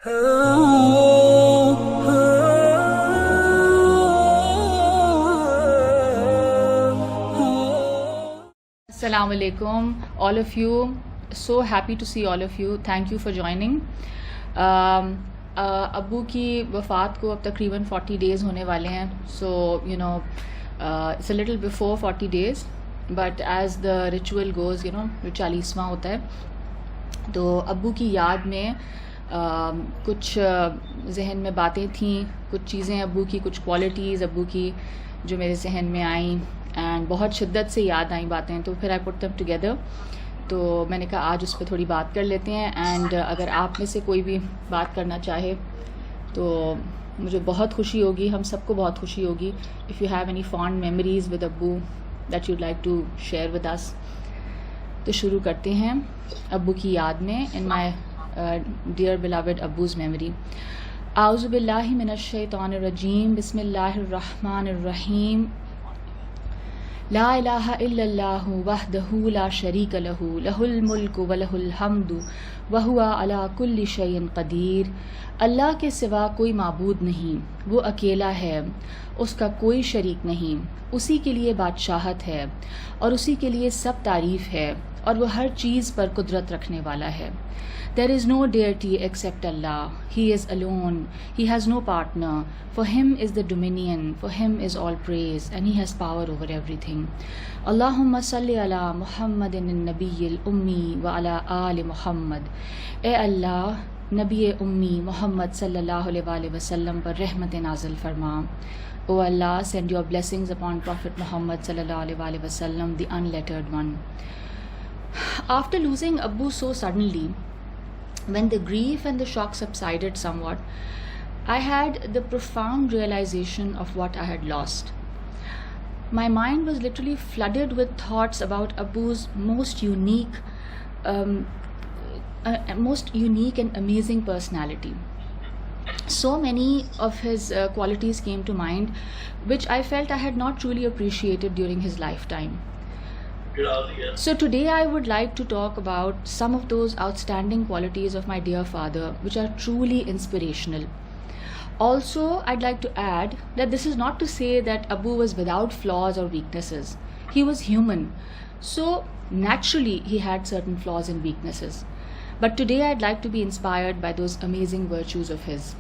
Assalamu alaikum, all of you. So happy to see all of you. Thank you for joining. ابو کی وفات کو اب تقریباً 40 days ہونے والے ہیں. So it's a little before 40 days, but as the ritual goes, جو 40واں ہوتا ہے, تو ابو کی یاد میں کچھ ذہن میں باتیں تھیں, کچھ چیزیں ابو کی, کچھ کوالٹیز ابو کی جو میرے ذہن میں آئیں, اینڈ بہت شدت سے یاد آئیں باتیں. تو پھر آئی پٹ دم ٹوگیدر. تو میں نے کہا آج اس پہ تھوڑی بات کر لیتے ہیں. اینڈ اگر آپ میں سے کوئی بھی بات کرنا چاہے تو مجھے بہت خوشی ہوگی, ہم سب کو بہت خوشی ہوگی. If you have any fond memories with ابو that you'd like to share with us. تو شروع کرتے ہیں ابو کی یاد میں, ان مائی ڈیئر بلاوڈ ابوز میموری. اعوذ باللہ من الشیطان الرجیم, بسم اللہ الرحمن الرحیم. لا الہ الا اللہ وحدہ لا شریک لہ لہ الملک ولہ الحمد وہو علی کل شیء قدیر. اللہ کے سوا کوئی معبود نہیں, وہ اکیلا ہے, اس کا کوئی شریک نہیں, اسی کے لیے بادشاہت ہے اور اسی کے لیے سب تعریف ہے, اور وہ ہر چیز پر قدرت رکھنے والا ہے. There is no deity except Allah. He is alone. He has no partner. For him is the dominion. For him is all praise. And he has power over everything. Allahumma salli ala Muhammadin al-Nabiy al-Ummi wa ala ali Muhammad. اے اللہ, نبی امی محمد صلی اللہ علیہ وسلم پر رحمت نازل فرما. O Allah, send your blessings upon Prophet Muhammad صلی اللہ علیہ وسلم, the unlettered one. After losing Abu so suddenly, when the grief and the shock subsided somewhat, I had the profound realization of what I had lost. My mind was literally flooded with thoughts about Abu's most unique and amazing personality. So many of his qualities came to mind, which I felt I had not truly appreciated during his lifetime. So today I would like to talk about some of those outstanding qualities of my dear father, which are truly inspirational. Also, I'd like to add that this is not to say that Abu was without flaws or weaknesses. He was human. So naturally he had certain flaws and weaknesses. But today I'd like to be inspired by those amazing virtues of his.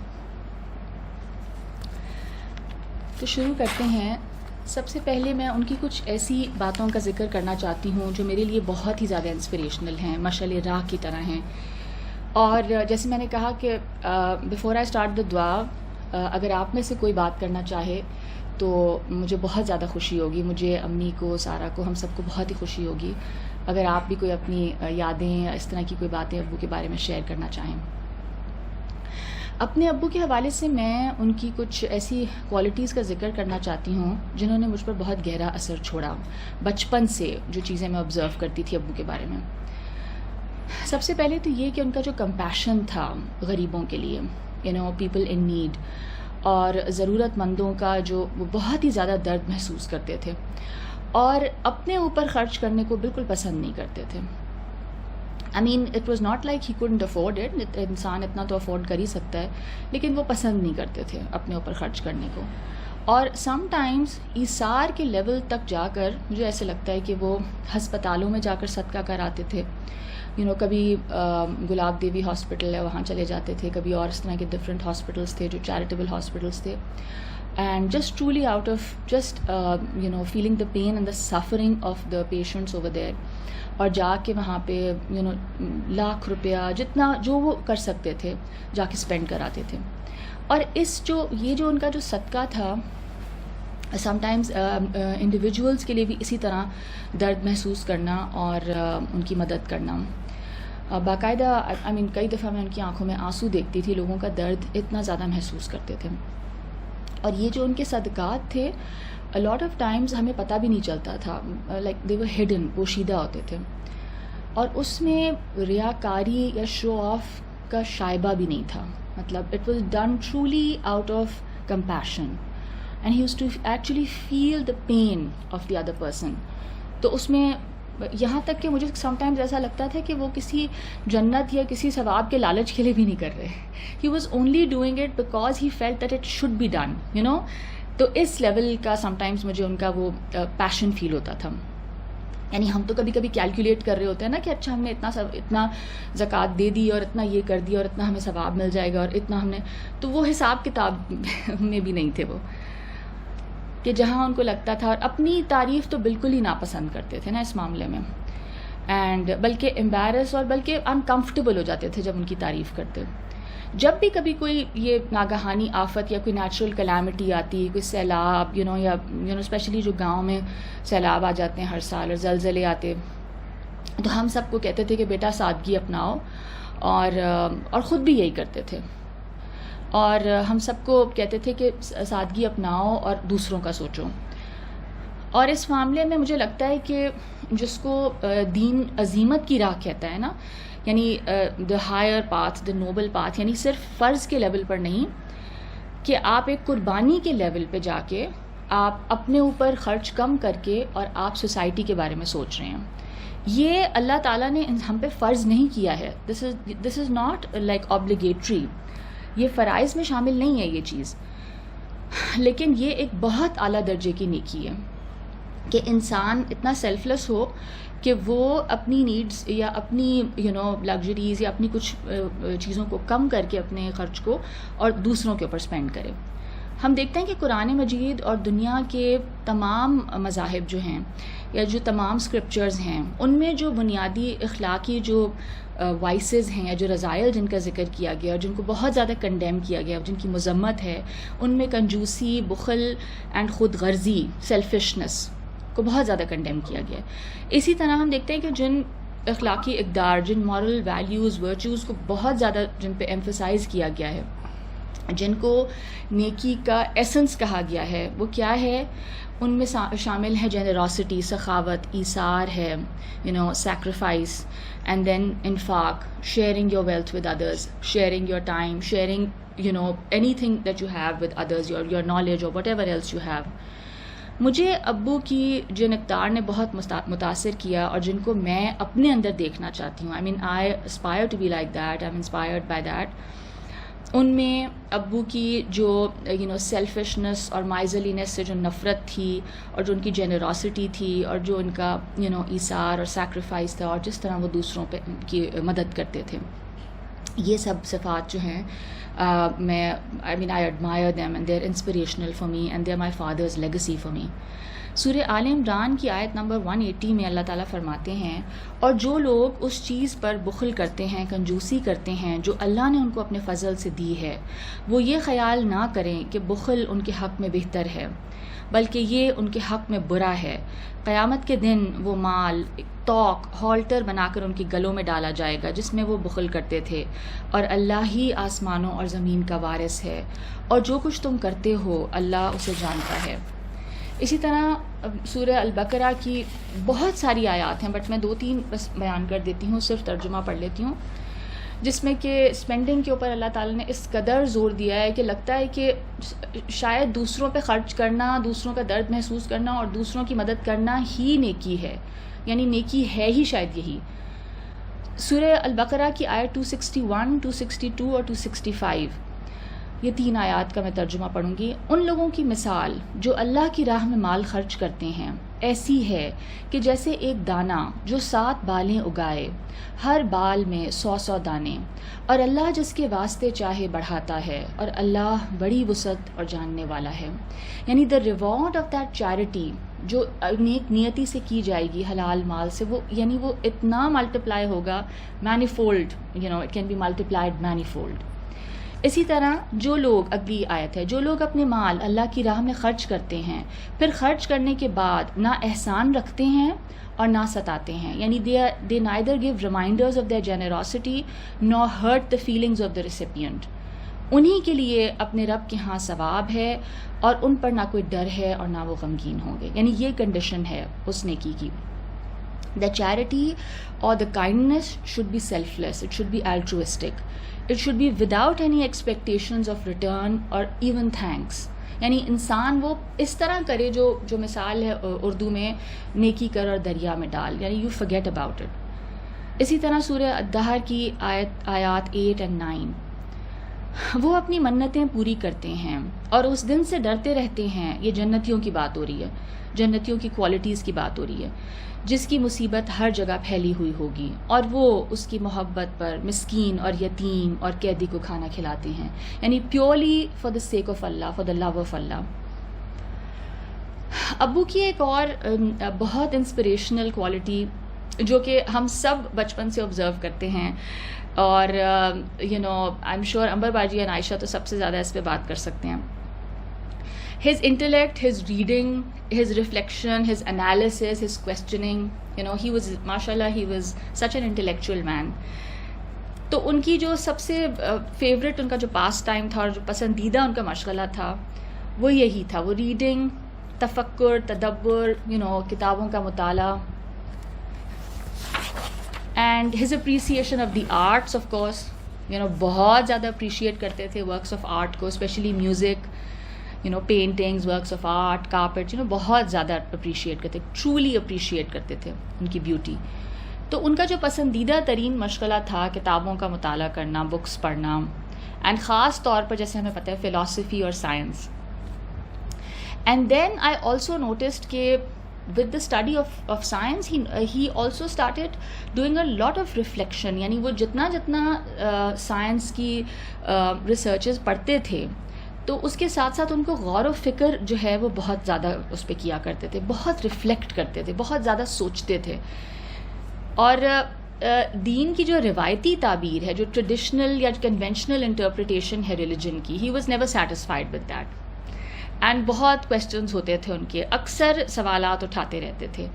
تو شروع کرتے ہیں. سب سے پہلے میں ان کی کچھ ایسی باتوں کا ذکر کرنا چاہتی ہوں جو میرے لیے بہت ہی زیادہ انسپریشنل ہیں, مشعل راہ کی طرح ہیں. اور جیسے میں نے کہا کہ بیفور آئی اسٹارٹ دا دعا, اگر آپ میں سے کوئی بات کرنا چاہے تو مجھے بہت زیادہ خوشی ہوگی. مجھے, امی کو, سارا کو, ہم سب کو بہت ہی خوشی ہوگی اگر آپ بھی کوئی اپنی یادیں یا اس طرح کی کوئی باتیں ابو کے بارے میں شیئر کرنا چاہیں. اپنے ابو کے حوالے سے میں ان کی کچھ ایسی کوالٹیز کا ذکر کرنا چاہتی ہوں جنہوں نے مجھ پر بہت گہرا اثر چھوڑا بچپن سے, جو چیزیں میں آبزرو کرتی تھی ابو کے بارے میں. سب سے پہلے تو یہ کہ ان کا جو کمپیشن تھا غریبوں کے لیے, پیپل ان نیڈ, اور ضرورت مندوں کا جو وہ بہت ہی زیادہ درد محسوس کرتے تھے, اور اپنے اوپر خرچ کرنے کو بالکل پسند نہیں کرتے تھے. I mean, it was not like he couldn't afford it. انسان اتنا تو افورڈ کر ہی سکتا ہے, لیکن وہ پسند نہیں کرتے تھے اپنے اوپر خرچ کرنے کو. اور سم ٹائمز ایثار کے لیول تک جا کر مجھے ایسے لگتا ہے کہ وہ ہسپتالوں میں جا کر صدقہ کراتے تھے. کبھی گلاب دیوی ہاسپٹل ہے وہاں چلے جاتے تھے, کبھی اور اس طرح کے ڈفرینٹ ہاسپٹلس تھے جو چیریٹیبل ہاسپٹلس تھے. And just truly out of just feeling the pain and the suffering of the patients over there, اور جا کے وہاں پہ لاکھ روپیہ جتنا جو وہ کر سکتے تھے جا کے اسپینڈ کراتے تھے. اور یہ جو ان کا جو صدقہ تھا, سم ٹائمز انڈیویجولس کے لیے بھی اسی طرح درد محسوس کرنا اور ان کی مدد کرنا. باقاعدہ کئی دفعہ میں ان کی آنکھوں میں آنسو دیکھتی تھی, لوگوں کا درد اتنا زیادہ محسوس کرتے تھے. اور یہ جو ان کے صدقات تھے, a lot of times ہمیں پتہ بھی نہیں چلتا تھا, like they were hidden, پوشیدہ ہوتے تھے, اور اس میں ریاکاری یا شو آف کا شائبہ بھی نہیں تھا. مطلب it was done truly out of compassion, and he used to actually feel the pain of the other person. تو اس میں یہاں تک کہ مجھے سم ٹائمز ایسا لگتا تھا کہ وہ کسی جنت یا کسی ثواب کے لالچ کے لیے بھی نہیں کر رہے. He was only doing it because he felt that it should be done تو اس لیول کا سم ٹائمز مجھے ان کا وہ پیشن فیل ہوتا تھا. یعنی ہم تو کبھی کبھی کیلکولیٹ کر رہے ہوتے ہیں نا کہ اچھا ہم نے اتنا زکوٰۃ دے دی اور اتنا یہ کر دیا اور اتنا ہمیں ثواب مل جائے گا اور اتنا ہم نے, تو وہ حساب کتاب میں بھی نہیں تھے وہ, کہ جہاں ان کو لگتا تھا. اور اپنی تعریف تو بالکل ہی ناپسند کرتے تھے نا اس معاملے میں, اینڈ بلکہ امبیرس اور بلکہ انکمفرٹیبل ہو جاتے تھے جب ان کی تعریف کرتے. جب بھی کبھی کوئی یہ ناگہانی آفت یا کوئی نیچرل کلیمٹی آتی, کوئی سیلاب یا اسپیشلی جو گاؤں میں سیلاب آ جاتے ہیں ہر سال اور زلزلے آتے, تو ہم سب کو کہتے تھے کہ بیٹا سادگی اپناؤ, اور خود بھی یہی کرتے تھے. اور ہم سب کو کہتے تھے کہ سادگی اپناؤ اور دوسروں کا سوچو. اور اس معاملے میں مجھے لگتا ہے کہ جس کو دین عزیمت کی راہ کہتا ہے نا, یعنی the higher path, the noble path, یعنی صرف فرض کے لیول پر نہیں کہ آپ ایک قربانی کے لیول پہ جا کے آپ اپنے اوپر خرچ کم کر کے اور آپ سوسائٹی کے بارے میں سوچ رہے ہیں. یہ اللہ تعالیٰ نے ہم پہ فرض نہیں کیا ہے. دس از ناٹ لائک obligatory, یہ فرائض میں شامل نہیں ہے یہ چیز, لیکن یہ ایک بہت اعلیٰ درجے کی نیکی ہے کہ انسان اتنا سیلف لیس ہو کہ وہ اپنی نیڈز یا اپنی لگژریز یا اپنی کچھ چیزوں کو کم کر کے اپنے خرچ کو اور دوسروں کے اوپر اسپینڈ کرے. ہم دیکھتے ہیں کہ قرآن مجید اور دنیا کے تمام مذاہب جو ہیں یا جو تمام اسکرپچرز ہیں, ان میں جو بنیادی اخلاقی جو وائسز ہیں یا جو رذائل جن کا ذکر کیا گیا اور جن کو بہت زیادہ کنڈیم کیا گیا, جن کی مذمت ہے, ان میں کنجوسی, بخل اینڈ خود غرضی, سیلفشنس کو بہت زیادہ کنڈیم کیا گیا. اسی طرح ہم دیکھتے ہیں کہ جن اخلاقی اقدار, جن مورل ویلیوز, ورچوز کو بہت زیادہ جن پہ ایمفسائز کیا گیا ہے, جن کو نیکی کا ایسنس کہا گیا ہے, وہ کیا ہے؟ ان میں شامل ہے جنراسٹی, سخاوت, ایثار ہے, سیکریفائس, اینڈ دین انفاق, sharing your wealth with others, sharing your time, sharing anything that you have with others, your knowledge اور whatever else you have. مجھے ابو کی جن اقدار نے بہت متاثر کیا اور جن کو میں اپنے اندر دیکھنا چاہتی ہوں, I aspire to be like that, I am inspired by that. ان میں ابو کی جو سیلفشنس اور مائزرلینس سے جو نفرت تھی, اور جو ان کی جنراسٹی تھی, اور جو ان کا ایثار اور سیکریفائس تھا, اور جس طرح وہ دوسروں پہ کی مدد کرتے تھے, یہ سب صفات جو ہیں میں I admire them and they're inspirational for me and they're my father's legacy for me. سورہ آل عمران کی آیت نمبر 180 میں اللہ تعالیٰ فرماتے ہیں, اور جو لوگ اس چیز پر بخل کرتے ہیں, کنجوسی کرتے ہیں جو اللہ نے ان کو اپنے فضل سے دی ہے, وہ یہ خیال نہ کریں کہ بخل ان کے حق میں بہتر ہے, بلکہ یہ ان کے حق میں برا ہے. قیامت کے دن وہ مال توق, ہالٹر بنا کر ان کے گلوں میں ڈالا جائے گا جس میں وہ بخل کرتے تھے, اور اللہ ہی آسمانوں اور زمین کا وارث ہے, اور جو کچھ تم کرتے ہو اللہ اسے جانتا ہے. اسی طرح سورہ البقرہ کی بہت ساری آیات ہیں, بٹ میں 2-3 بس بیان کر دیتی ہوں, صرف ترجمہ پڑھ لیتی ہوں, جس میں کہ اسپینڈنگ کے اوپر اللہ تعالیٰ نے اس قدر زور دیا ہے کہ لگتا ہے کہ شاید دوسروں پہ خرچ کرنا, دوسروں کا درد محسوس کرنا اور دوسروں کی مدد کرنا ہی نیکی ہے, یعنی نیکی ہے ہی شاید یہی. سورہ البقرہ کی آیت 261, 262 اور 265, یہ 3 آیات کا میں ترجمہ پڑھوں گی. ان لوگوں کی مثال جو اللہ کی راہ میں مال خرچ کرتے ہیں ایسی ہے کہ جیسے ایک دانہ جو 7 بالیں اگائے, ہر بال میں 100 دانے, اور اللہ جس کے واسطے چاہے بڑھاتا ہے, اور اللہ بڑی وسعت اور جاننے والا ہے. یعنی the reward of that charity جو نیک نیتی سے کی جائے گی حلال مال سے, وہ یعنی وہ اتنا ملٹیپلائی ہوگا, many fold, it can be multiplied many fold. اسی طرح جو لوگ, اگلی آیت ہے, جو لوگ اپنے مال اللہ کی راہ میں خرچ کرتے ہیں, پھر خرچ کرنے کے بعد نہ احسان رکھتے ہیں اور نہ ستاتے ہیں, یعنی they neither give reminders of their generosity nor hurt the feelings of the recipient. انہی کے لیے اپنے رب کے ہاں ثواب ہے, اور ان پر نہ کوئی ڈر ہے اور نہ وہ غمگین ہوں گے. یعنی یہ کنڈیشن ہے اس نیکی کی. The charity or the kindness should be selfless, it should be altruistic. It should be without any expectations of return or even thanks. یعنی انسان وہ اس طرح کرے جو مثال ہے اردو میں نیکی کر اور دریا میں ڈال, یعنی یو فرگیٹ اباؤٹ اٹ. اسی طرح سورہ الدہر کی آیات 8 and 9, وہ اپنی منتیں پوری کرتے ہیں اور اس دن سے ڈرتے رہتے ہیں. یہ جنتیوں کی بات ہو رہی ہے, جنتیوں کی کوالٹیز کی بات ہو رہی ہے, جس کی مصیبت ہر جگہ پھیلی ہوئی ہوگی, اور وہ اس کی محبت پر مسکین اور یتیم اور قیدی کو کھانا کھلاتے ہیں, یعنی purely for the sake of Allah, for the love of Allah. ابو کی ایک اور بہت انسپریشنل کوالٹی جو کہ ہم سب بچپن سے آبزرو کرتے ہیں, اور آئی ایم شیور امبر باجی اینڈ عائشہ تو سب سے زیادہ اس پہ بات کر سکتے ہیں. His intellect, his reading, his reflection, his analysis, his questioning, he was ماشاء اللہ he was such an intellectual man. تو ان کی جو سب سے فیوریٹ ان کا جو پاس ٹائم تھا اور جو پسندیدہ ان کا مشغلہ تھا وہ یہی تھا, وہ ریڈنگ, تفکر, تدبر, کتابوں کا مطالعہ. And his appreciation of the arts, of course بہت زیادہ اپریشیٹ کرتے تھے ورکس آف آرٹ کو, especially music, paintings, works of art, carpets, بہت زیادہ اپریشیٹ کرتے, ٹرولی اپریشیٹ کرتے تھے ان کی بیوٹی. تو ان کا جو پسندیدہ ترین مشغلہ تھا کتابوں کا مطالعہ کرنا, بکس پڑھنا, اینڈ خاص طور پر جیسے ہمیں پتہ ہے فلاسفی اور science. And then I also noticed کہ with the study of science he also started doing a lot of reflection, یعنی وہ جتنا سائنس کی ریسرچز پڑھتے تھے تو اس کے ساتھ ساتھ ان کو غور و فکر جو ہے وہ بہت زیادہ اس پہ کیا کرتے تھے, بہت ریفلیکٹ کرتے تھے, بہت زیادہ سوچتے تھے. اور دین کی جو روایتی تعبیر ہے, جو ٹریڈیشنل یا کنونشنل انٹرپریٹیشن ہے ریلیجن کی, he was never satisfied with that. And بہت کویسچنز ہوتے تھے ان کے, اکثر سوالات اٹھاتے رہتے تھے,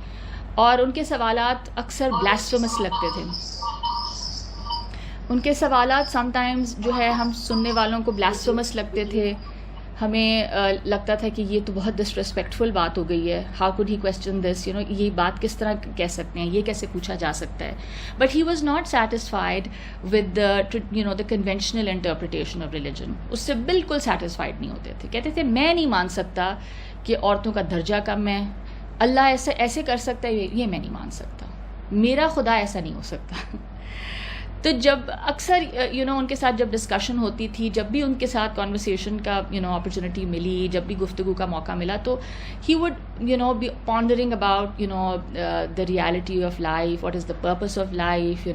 اور ان کے سوالات اکثر بلاسفیمس لگتے تھے. ان کے سوالات سم ٹائمز جو ہے ہم سننے والوں کو بلاسفیمس لگتے تھے, ہمیں لگتا تھا کہ یہ تو بہت ڈسریسپیکٹفل بات ہو گئی ہے, ہاؤ کوڈ ہی کویسچن دس, یہ بات کس طرح کہہ سکتے ہیں, یہ کیسے پوچھا جا سکتا ہے. But he was not satisfied with the conventional interpretation of religion. اس سے بالکل سیٹسفائڈ نہیں ہوتے تھے. کہتے تھے میں نہیں مان سکتا کہ عورتوں کا درجہ کم ہے, اللہ ایسے کر سکتا ہے, یہ میں نہیں مان سکتا, میرا خدا ایسا نہیں ہو سکتا. تو جب اکثر ان کے ساتھ جب ڈسکشن ہوتی تھی, جب بھی ان کے ساتھ کانورسیشن کا اپرچونیٹی ملی, جب بھی گفتگو کا موقع ملا, تو he would be pondering about the reality of life, what is the purpose of life,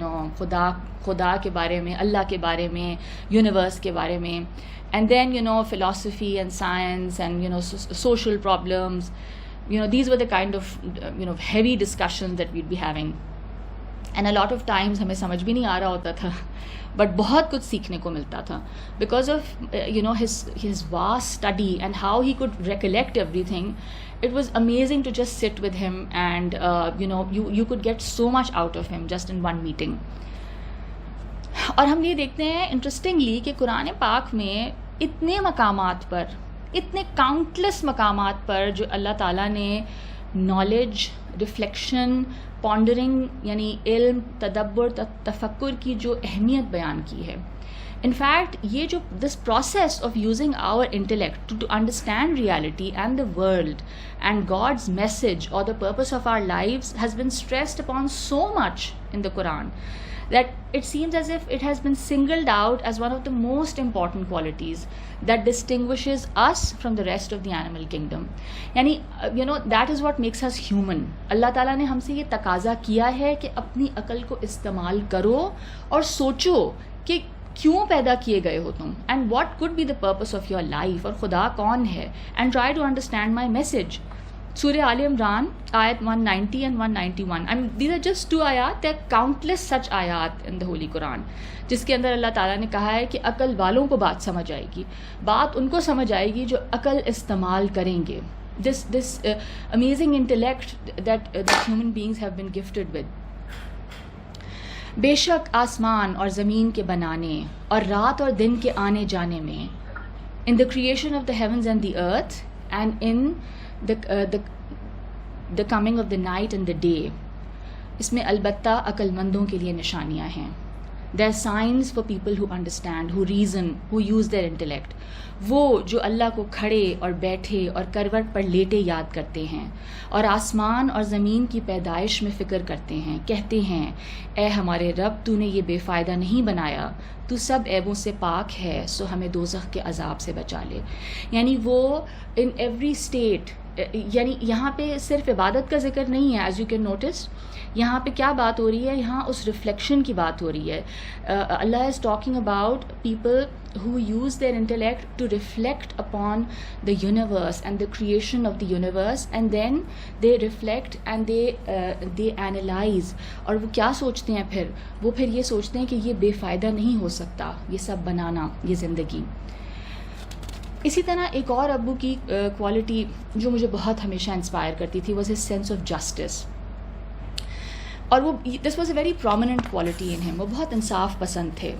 خدا کے بارے میں, اللہ کے بارے میں, یونیورس کے بارے میں, and then philosophy and science and social problems, these were the kind of heavy discussions that we'd be having. And a lot of Times ہمیں سمجھ بھی نہیں آ رہا ہوتا تھا, بٹ بہت کچھ سیکھنے کو ملتا تھا because of his vast study and how he could recollect everything. It was amazing to just sit with him and you could get so much out of him just in one meeting. اور ہم یہ دیکھتے ہیں interestingly کہ قرآن پاک میں اتنے مقامات پر, اتنے کاؤنٹلیس مقامات پر جو اللہ تعالیٰ نے نالج, ریفلیکشن, پانڈرنگ یعنی علم, تدبر, تفکر کی جو اہمیت بیان کی ہے. ان فیکٹ یہ جو this process of using our intellect to understand reality and the world and God's message اور the purpose of our lives has been stressed upon so much in the Quran that it seems as if it has been singled out as one of the most important qualities that distinguishes us from the rest of the animal kingdom. یعنی that is what makes us human. اللہ تعالیٰ نے ہم سے یہ تقاضا کیا ہے کہ اپنی عقل کو استعمال کرو اور سوچو کہ کیوں پیدا کیے گئے ہو تم, and what could be the purpose of your life, اور خدا کون ہے, and try to understand my message. سورہ آل عمران آیت 190 and 191. I mean, these are just 2 آیات. There are countless such آیات in the Holy Quran جس کے اندر اللہ تعالیٰ نے کہا ہے کہ عقل والوں کو بات سمجھ آئے گی, بات ان کو سمجھ آئے گی جو عقل استعمال کریں گے. This amazing intellect that human beings have been gifted with. بے شک آسمان اور زمین کے بنانے اور رات اور دن کے آنے جانے میں, in the creation of the heavens and the earth and in the coming of the night and the day, اس میں البتہ عقل مندوں کے لیے نشانیاں ہیں. There are signs for people who understand, who reason, who use their intellect. وہ جو اللہ کو کھڑے اور بیٹھے اور کروٹ پر لیٹے یاد کرتے ہیں اور آسمان اور زمین کی پیدائش میں فکر کرتے ہیں، کہتے ہیں اے ہمارے رب تو نے یہ بے فائدہ نہیں بنایا، تو سب عیبوں سے پاک ہے، سو ہمیں دوزخ کے عذاب سے بچا لے. یعنی وہ ان ایوری اسٹیٹ، یعنی یہاں پہ صرف عبادت کا ذکر نہیں ہے، ایز یو کین نوٹس یہاں پہ کیا بات ہو رہی ہے، یہاں اس ریفلیکشن کی بات ہو رہی ہے. Allah is talking about people who use their intellect to reflect upon the universe and the creation of the universe, and then they reflect and they analyze. اور وہ کیا سوچتے ہیں پھر وہ پھر یہ سوچتے ہیں کہ یہ بے فائدہ نہیں ہو سکتا یہ سب بنانا، یہ زندگی. اسی طرح ایک اور ابو کی کوالٹی جو مجھے بہت ہمیشہ انسپائر کرتی تھی was his sense of justice. اور وہ this was a very prominent quality in him. وہ بہت انصاف پسند تھے.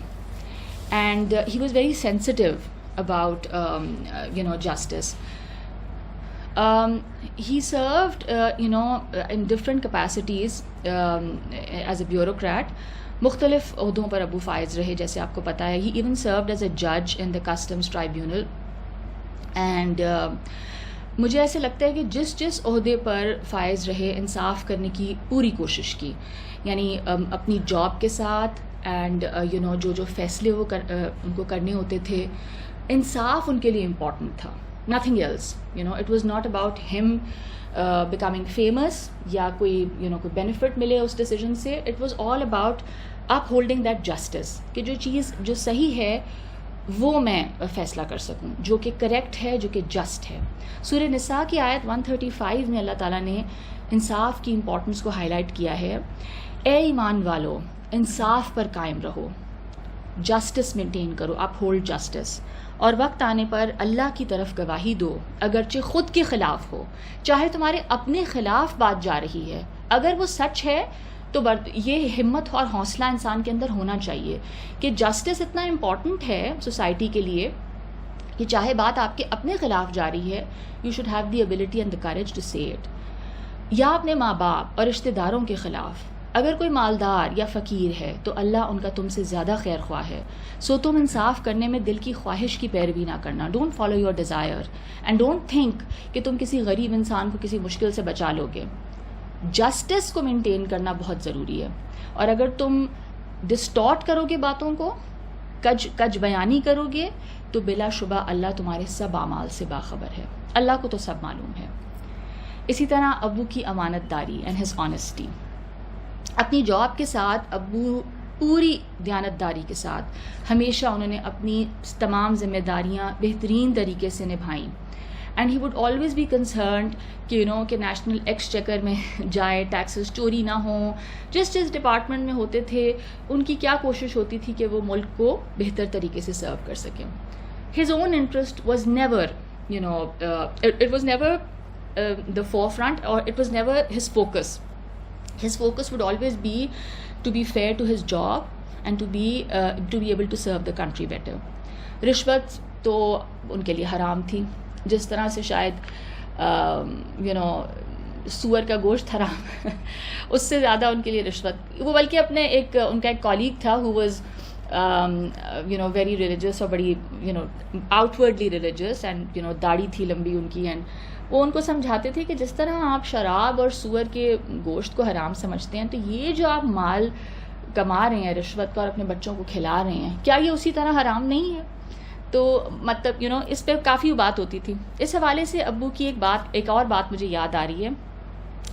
And he was very sensitive about justice. He served in different capacities as a bureaucrat. مختلف عہدوں پر ابو فائز رہے جیسے آپ کو پتہ ہے. He even served as a judge in the customs tribunal. And مجھے ایسے لگتا ہے کہ جس عہدے پر فائز رہے انصاف کرنے کی پوری کوشش کی، یعنی اپنی جاب کے ساتھ اینڈ جو فیصلے وہ ان کو کرنے ہوتے تھے، انصاف ان کے لیے امپورٹنٹ تھا. Nothing else. It was not about him becoming famous یا کوئی کوئی بینیفٹ ملے اس ڈیسیجن سے. It was all about upholding that justice, کہ جو چیز جو صحیح ہے وہ میں فیصلہ کر سکوں، جو کہ کریکٹ ہے، جو کہ جسٹ ہے. سورہ نساء کی آیت 135 میں اللہ تعالیٰ نے انصاف کی امپورٹنس کو ہائی لائٹ کیا ہے. اے ایمان والو، انصاف پر قائم رہو، جسٹس مینٹین کرو، اپ ہولڈ جسٹس، اور وقت آنے پر اللہ کی طرف گواہی دو اگرچہ خود کے خلاف ہو. چاہے تمہارے اپنے خلاف بات جا رہی ہے، اگر وہ سچ ہے تو یہ ہمت اور حوصلہ انسان کے اندر ہونا چاہیے کہ جسٹس اتنا امپورٹنٹ ہے سوسائٹی کے لیے کہ چاہے بات آپ کے اپنے خلاف جا رہی ہے، you should have the ability and the courage to say it. یا اپنے ماں باپ اور رشتہ داروں کے خلاف، اگر کوئی مالدار یا فقیر ہے تو اللہ ان کا تم سے زیادہ خیر خواہ ہے، سو تم انصاف کرنے میں دل کی خواہش کی پیروی نہ کرنا. Don't follow your desire and don't think کہ تم کسی غریب انسان کو کسی مشکل سے بچا لو گے. جسٹس کو مینٹین کرنا بہت ضروری ہے، اور اگر تم ڈسٹارٹ کرو گے باتوں کو، کج بیانی کرو گے، تو بلا شبہ اللہ تمہارے سب اعمال سے باخبر ہے، اللہ کو تو سب معلوم ہے. اسی طرح ابو کی امانت داری اینڈ ہز آنیسٹی. اپنی جاب کے ساتھ ابو پوری دیانت داری کے ساتھ ہمیشہ انہوں نے اپنی تمام ذمہ داریاں بہترین طریقے سے نبھائیں. And he would always be concerned کہ نیشنل ایکسچیکر میں جائے، ٹیکسز چوری نہ ہوں. جس ڈپارٹمنٹ میں ہوتے تھے ان کی کیا کوشش ہوتی تھی کہ وہ ملک کو بہتر طریقے سے سرو کر سکیں. His own interest was never it was never the forefront, or it was never his focus. His focus would always be to be fair to his job and to be able to serve the country better. رشوت تو ان کے لیے حرام تھی، جس طرح سے شاید سور کا گوشت حرام اس سے زیادہ ان کے لیے رشوت. وہ بلکہ اپنے ان کا ایک کالیگ تھا who was very religious اور بڑی outwardly religious and داڑھی تھی لمبی ان کی، اینڈ وہ ان کو سمجھاتے تھے کہ جس طرح آپ شراب اور سور کے گوشت کو حرام سمجھتے ہیں، تو یہ جو آپ مال کما رہے ہیں رشوت کا اور اپنے بچوں کو کھلا رہے ہیں، کیا یہ اسی طرح حرام نہیں ہے؟ تو مطلب اس پہ کافی بات ہوتی تھی. اس حوالے سے ابو کی ایک اور بات مجھے یاد آ رہی ہے،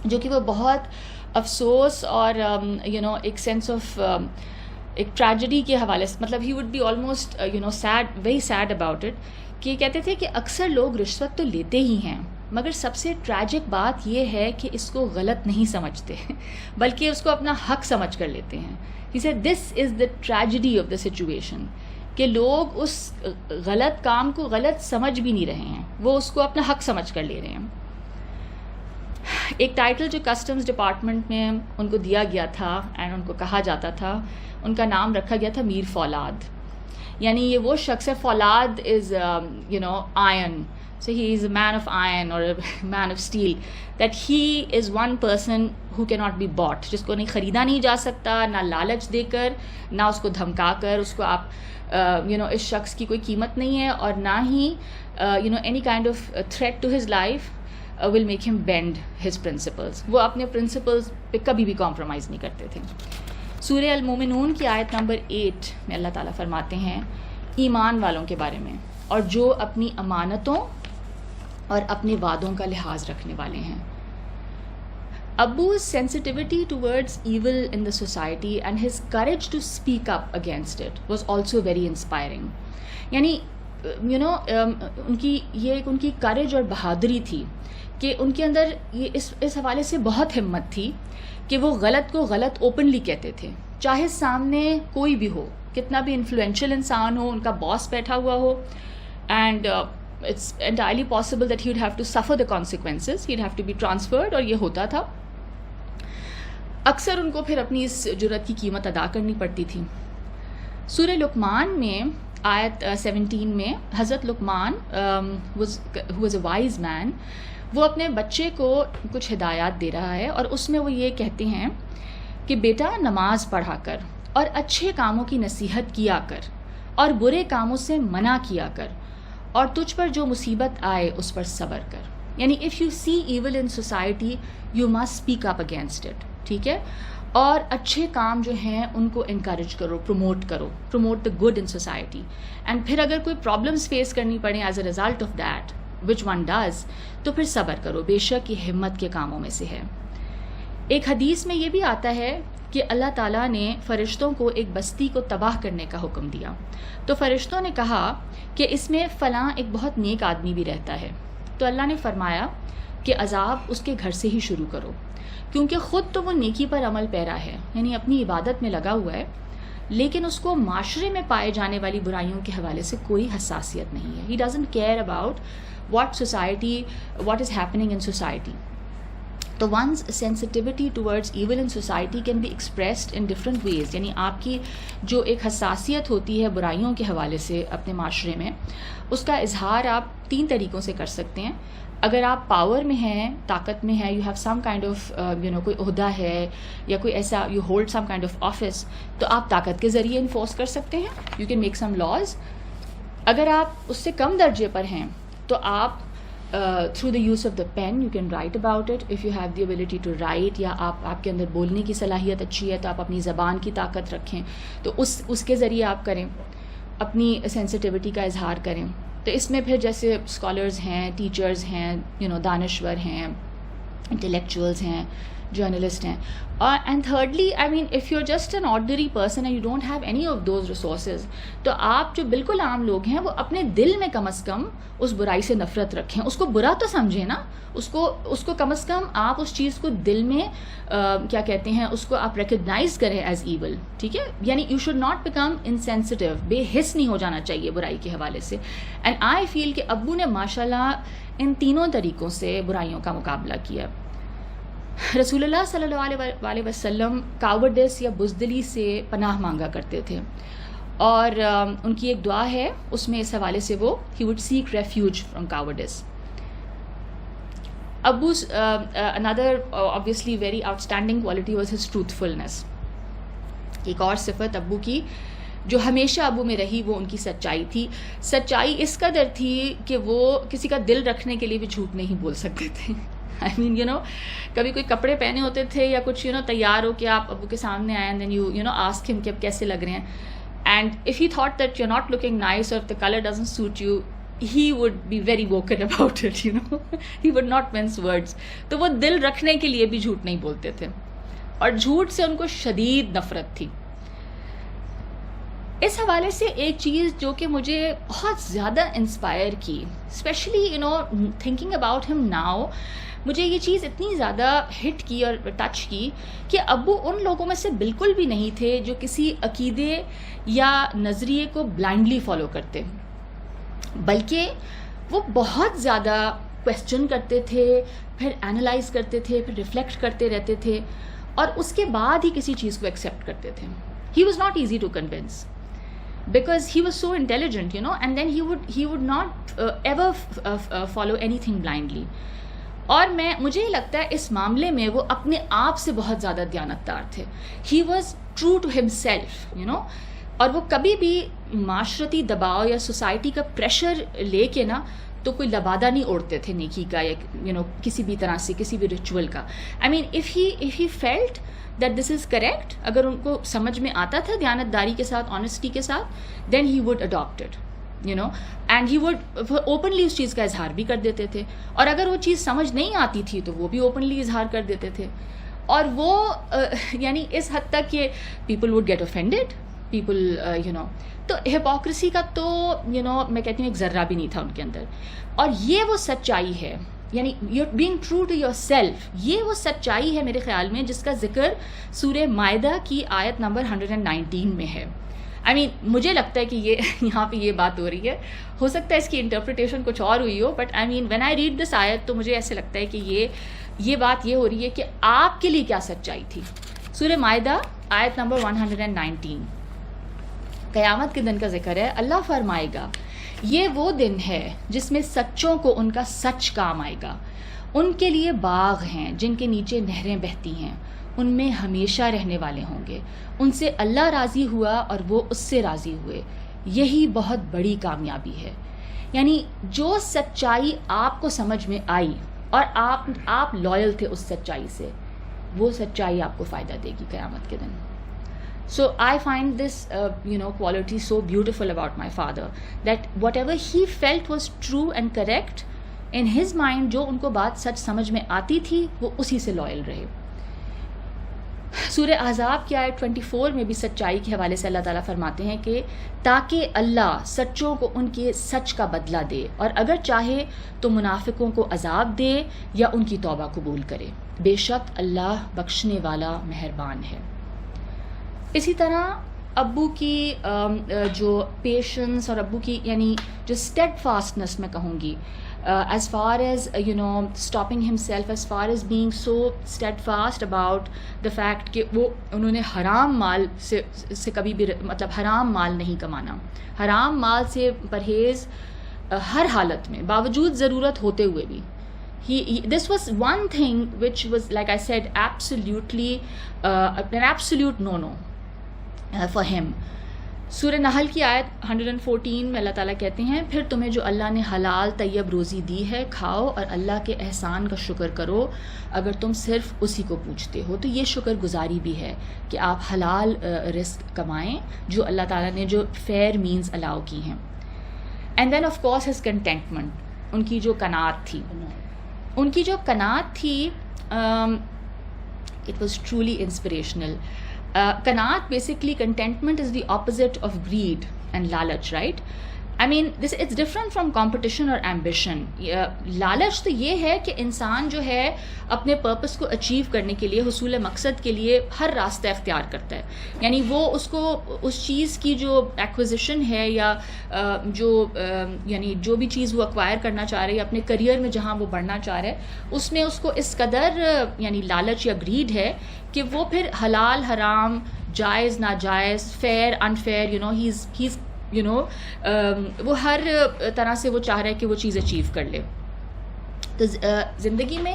جو کہ وہ بہت افسوس اور ایک سینس آف ایک ٹریجڈی کے حوالے سے، مطلب he would be almost sad, very sad about it, کہ کہتے تھے کہ اکثر لوگ رشوت تو لیتے ہی ہیں، مگر سب سے ٹریجک بات یہ ہے کہ اس کو غلط نہیں سمجھتے بلکہ اس کو اپنا حق سمجھ کر لیتے ہیں. He said this is the tragedy of the situation، کہ لوگ اس غلط کام کو غلط سمجھ بھی نہیں رہے ہیں، وہ اس کو اپنا حق سمجھ کر لے رہے ہیں. ایک ٹائٹل جو کسٹمز ڈپارٹمنٹ میں ان کو دیا گیا تھا اینڈ ان کو کہا جاتا تھا، ان کا نام رکھا گیا تھا میر فولاد. یعنی یہ وہ شخص ہے، فولاد از iron, so he is a man of iron or a man of steel, that he is one person who cannot be bought, جس کو نہیں خریدا نہیں جا سکتا, نہ لالچ دے کر, نہ اس کو دھمکا کر اس کو آپ اس شخص کی کوئی قیمت نہیں ہے, اور نہ ہی any kind of threat to his life will make him bend his principles. وہ اپنے پرنسپلز پہ کبھی بھی کمپرومائز نہیں کرتے تھے. سورہ المومنون کی آیت نمبر 8 میں اللہ تعالیٰ فرماتے ہیں ایمان والوں کے بارے میں, اور جو اپنی امانتوں اور اپنے وعدوں کا لحاظ رکھنے والے ہیں. Abu's sensitivity towards evil in the society and his courage to speak up against it was also very inspiring. یعنی ان کی کریج اور بہادری تھی کہ ان کے اندر یہ اس حوالے سے بہت ہمت تھی کہ وہ غلط کو غلط اوپنلی کہتے تھے, چاہے سامنے کوئی بھی ہو, کتنا بھی انفلوئنشیل انسان ہو, ان کا باس بیٹھا ہوا ہو, and it's entirely possible that he would have to suffer the consequences, he would have to be transferred, اور یہ ہوتا تھا. اکثر ان کو پھر اپنی اس جرأت کی قیمت ادا کرنی پڑتی تھی. سورہ لقمان میں آیت 17 میں حضرت لقمان who was a wise man, وہ اپنے بچے کو کچھ ہدایات دے رہا ہے, اور اس میں وہ یہ کہتے ہیں کہ بیٹا نماز پڑھا کر اور اچھے کاموں کی نصیحت کیا کر اور برے کاموں سے منع کیا کر, اور تجھ پر جو مصیبت آئے اس پر صبر کر. یعنی if you see evil in society you must speak up against it, ٹھیک ہے, اور اچھے کام جو ہیں ان کو انکریج کرو, promote the good in society. And پھر اگر کوئی پرابلمس فیس کرنی پڑیں as a result of that which one does, تو پھر صبر کرو, بے شک یہ ہمت کے کاموں میں سے ہے. ایک حدیث میں یہ بھی آتا ہے کہ اللہ تعالیٰ نے فرشتوں کو ایک بستی کو تباہ کرنے کا حکم دیا, تو فرشتوں نے کہا کہ اس میں فلاں ایک بہت نیک آدمی بھی رہتا ہے, تو اللہ نے فرمایا کہ عذاب اس کے گھر سے ہی شروع کرو, کیونکہ خود تو وہ نیکی پر عمل پیرا ہے, یعنی اپنی عبادت میں لگا ہوا ہے, لیکن اس کو معاشرے میں پائے جانے والی برائیوں کے حوالے سے کوئی حساسیت نہیں ہے. He doesn't care about what is happening in society. تو one's sensitivity towards evil in society can be expressed in different ways. یعنی آپ کی جو ایک حساسیت ہوتی ہے برائیوں کے حوالے سے اپنے معاشرے میں, اس کا اظہار آپ 3 طریقوں سے کر سکتے ہیں. اگر آپ پاور میں ہیں, طاقت میں ہیں, you have some kind of کوئی عہدہ ہے یا کوئی ایسا, you hold some kind of office, تو آپ طاقت کے ذریعے انفورس کر سکتے ہیں, you can make some laws. اگر آپ اس سے کم درجے پر ہیں تو آپ through the use of the pen you can write about it if you have the ability to write, یا آپ کے اندر بولنے کی صلاحیت اچھی ہے تو آپ اپنی زبان کی طاقت رکھیں, تو اس کے ذریعے آپ کریں, اپنی سینسٹیوٹی کا اظہار کریں. تو اس میں پھر جیسے اسکالرز ہیں, ٹیچرز ہیں, دانشور ہیں, انٹلیکچوئلز ہیں, جرنلسٹ ہیں. And thirdly I mean if you are just an ordinary person and you don't have any of those resources, تو آپ جو بالکل عام لوگ ہیں وہ اپنے دل میں کم از کم اس برائی سے نفرت رکھیں. اس کو برا تو سمجھیں نا, اس کو کم از کم آپ اس چیز کو دل میں کیا کہتے ہیں, اس کو آپ ریکگنائز کریں ایز ایول, ٹھیک ہے. یعنی you should not become insensitive, بے حس نہیں ہو جانا چاہیے برائی کے حوالے سے. اینڈ آئی فیل کہ ابو نے ماشاء اللہ ان تینوں طریقوں سے برائیوں کا مقابلہ کیا. رسول اللہ صلی اللہ علیہ وسلم کاورڈس یا بزدلی سے پناہ مانگا کرتے تھے, اور ان کی ایک دعا ہے اس میں اس حوالے سے وہ he would seek refuge from cowards. ابو's another obviously very outstanding quality was his truthfulness. ایک اور صفت ابو کی جو ہمیشہ ابو میں رہی وہ ان کی سچائی تھی. سچائی اس قدر تھی کہ وہ کسی کا دل رکھنے کے لیے بھی جھوٹ نہیں بول سکتے تھے. I mean, کبھی کوئی کپڑے پہنے ہوتے تھے یا کچھ تیار ہو کہ آپ ابو کے سامنے آئے, and then you ask him کہ اب کیسے لگ رہے ہیں, and if he thought that you're not looking nice or if the color doesn't suit you, he would be very vocal about it, he would not mince words. تو وہ دل رکھنے کے لیے بھی جھوٹ نہیں بولتے تھے, اور جھوٹ سے ان کو شدید نفرت تھی. اس حوالے سے ایک چیز جو کہ مجھے بہت زیادہ انسپائر کی, اسپیشلی تھنکنگ اباؤٹ ہم ناؤ, مجھے یہ چیز اتنی زیادہ ہٹ کی اور ٹچ کی کہ ابو ان لوگوں میں سے بالکل بھی نہیں تھے جو کسی عقیدے یا نظریے کو بلائنڈلی فالو کرتے, بلکہ وہ بہت زیادہ کویسچن کرتے تھے, پھر اینالائز کرتے تھے, پھر ریفلیکٹ کرتے رہتے تھے, اور اس کے بعد ہی کسی چیز کو ایکسیپٹ کرتے تھے. He was not easy to convince. because he was so intelligent, you know, and then he would not ever follow anything blindly. اور مجھے لگتا ہے اس معاملے میں وہ اپنے آپ سے بہت زیادہ دیانتدار تھے. He was true to himself, you know, اور وہ کبھی بھی معاشرتی دباؤ یا سوسائٹی کا پریشر لے کے نا تو کوئی لبادہ نہیں اوڑھتے تھے نیکی کا یا یو نو کسی بھی طرح سے کسی بھی ریچول کا. I mean if he felt that this is correct, اگر ان کو سمجھ میں آتا تھا دیانتداری کے ساتھ, آنیسٹی کے ساتھ, then he would adopt it, you know, and he would openly اس چیز کا اظہار بھی کر دیتے تھے. اور اگر وہ چیز سمجھ نہیں آتی تھی تو وہ بھی اوپنلی اظہار کر دیتے تھے. اور وہ یعنی اس حد تک کہ people would get offended, people you know, تو ہپوکریسی کا تو یو نو میں کہتی ہوں ایک ذرہ بھی نہیں تھا ان کے اندر. اور یہ وہ سچائی ہے, یعنی you being true to yourself, یہ وہ سچائی ہے میرے خیال میں جس کا ذکر سورہ مائدہ کی آیت نمبر 119 میں ہے. آئی مین مجھے لگتا ہے کہ یہ یہاں پہ یہ بات ہو رہی ہے, ہو سکتا ہے اس کی انٹرپریٹیشن کچھ اور ہوئی ہو, but I mean when I read this آیت تو مجھے ایسے لگتا ہے کہ یہ بات یہ ہو رہی ہے کہ آپ کے لیے کیا سچائی تھی. سورہ مائدہ آیت نمبر 119, قیامت کے دن کا ذکر ہے. اللہ فرمائے گا یہ وہ دن ہے جس میں سچوں کو ان کا سچ کام آئے گا. ان کے لیے باغ ہیں جن کے نیچے نہریں بہتی ہیں, ان میں ہمیشہ رہنے والے ہوں گے. ان سے اللہ راضی ہوا اور وہ اس سے راضی ہوئے, یہی بہت بڑی کامیابی ہے. یعنی جو سچائی آپ کو سمجھ میں آئی اور آپ لائل تھے اس سچائی سے, وہ سچائی آپ کو فائدہ دے گی قیامت کے دن. So I find this quality so beautiful about my father, that whatever he felt was true and correct in his mind, جو ان کو بات سچ سمجھ میں آتی تھی وہ اسی سے لائل رہے. سورہ احزاب کی آیت 24 میں بھی سچائی کے حوالے سے اللہ تعالیٰ فرماتے ہیں کہ تاکہ اللہ سچوں کو ان کے سچ کا بدلہ دے, اور اگر چاہے تو منافقوں کو عذاب دے یا ان کی توبہ قبول کرے, بے شک اللہ بخشنے والا مہربان ہے. اسی طرح ابو کی جو پیشنس اور ابو کی یعنی جو اسٹیڈ فاسٹنس میں کہوں گی, as far as you know stopping himself, as far as being so steadfast about the fact کہ انہوں نے حرام مال سے کبھی بھی مطلب حرام مال نہیں کمانا, حرام مال سے پرہیز ہر حالت میں باوجود ضرورت ہوتے ہوئے بھی. This was one thing which was, like I said, absolutely an absolute no-no for him. سورہ نحل کی آیت 114 میں اللہ تعالیٰ کہتے ہیں پھر تمہیں جو اللہ نے حلال طیب روزی دی ہے کھاؤ اور اللہ کے احسان کا شکر کرو اگر تم صرف اسی کو پوچھتے ہو. تو یہ شکر گزاری بھی ہے کہ آپ حلال رزق کمائیں جو اللہ تعالیٰ نے جو فیئر مینز الاؤ کی ہیں. And then of course his contentment, ان کی جو قناعت تھی اٹ واز ٹرولی انسپریشنل. قناعت basically contentment is the opposite of greed and لالچ, right. I mean this it's different from competition اور ایمبیشن. لالچ تو یہ ہے کہ انسان جو ہے اپنے پرپس کو اچیو کرنے کے لیے, حصول مقصد کے لیے ہر راستہ اختیار کرتا ہے. یعنی وہ اس کو اس چیز کی جو ایکوزیشن ہے یا یعنی جو بھی چیز وہ ایکوائر کرنا چاہ رہے ہے اپنے کریئر میں جہاں وہ بڑھنا چاہ رہے ہے اس میں اس کو اس قدر یعنی لالچ یا گریڈ ہے کہ وہ پھر حلال حرام, جائز ناجائز, فیئر انفیئر, وہ ہر طرح سے وہ چاہ رہا ہے کہ وہ چیز اچیو کر لے. تو زندگی میں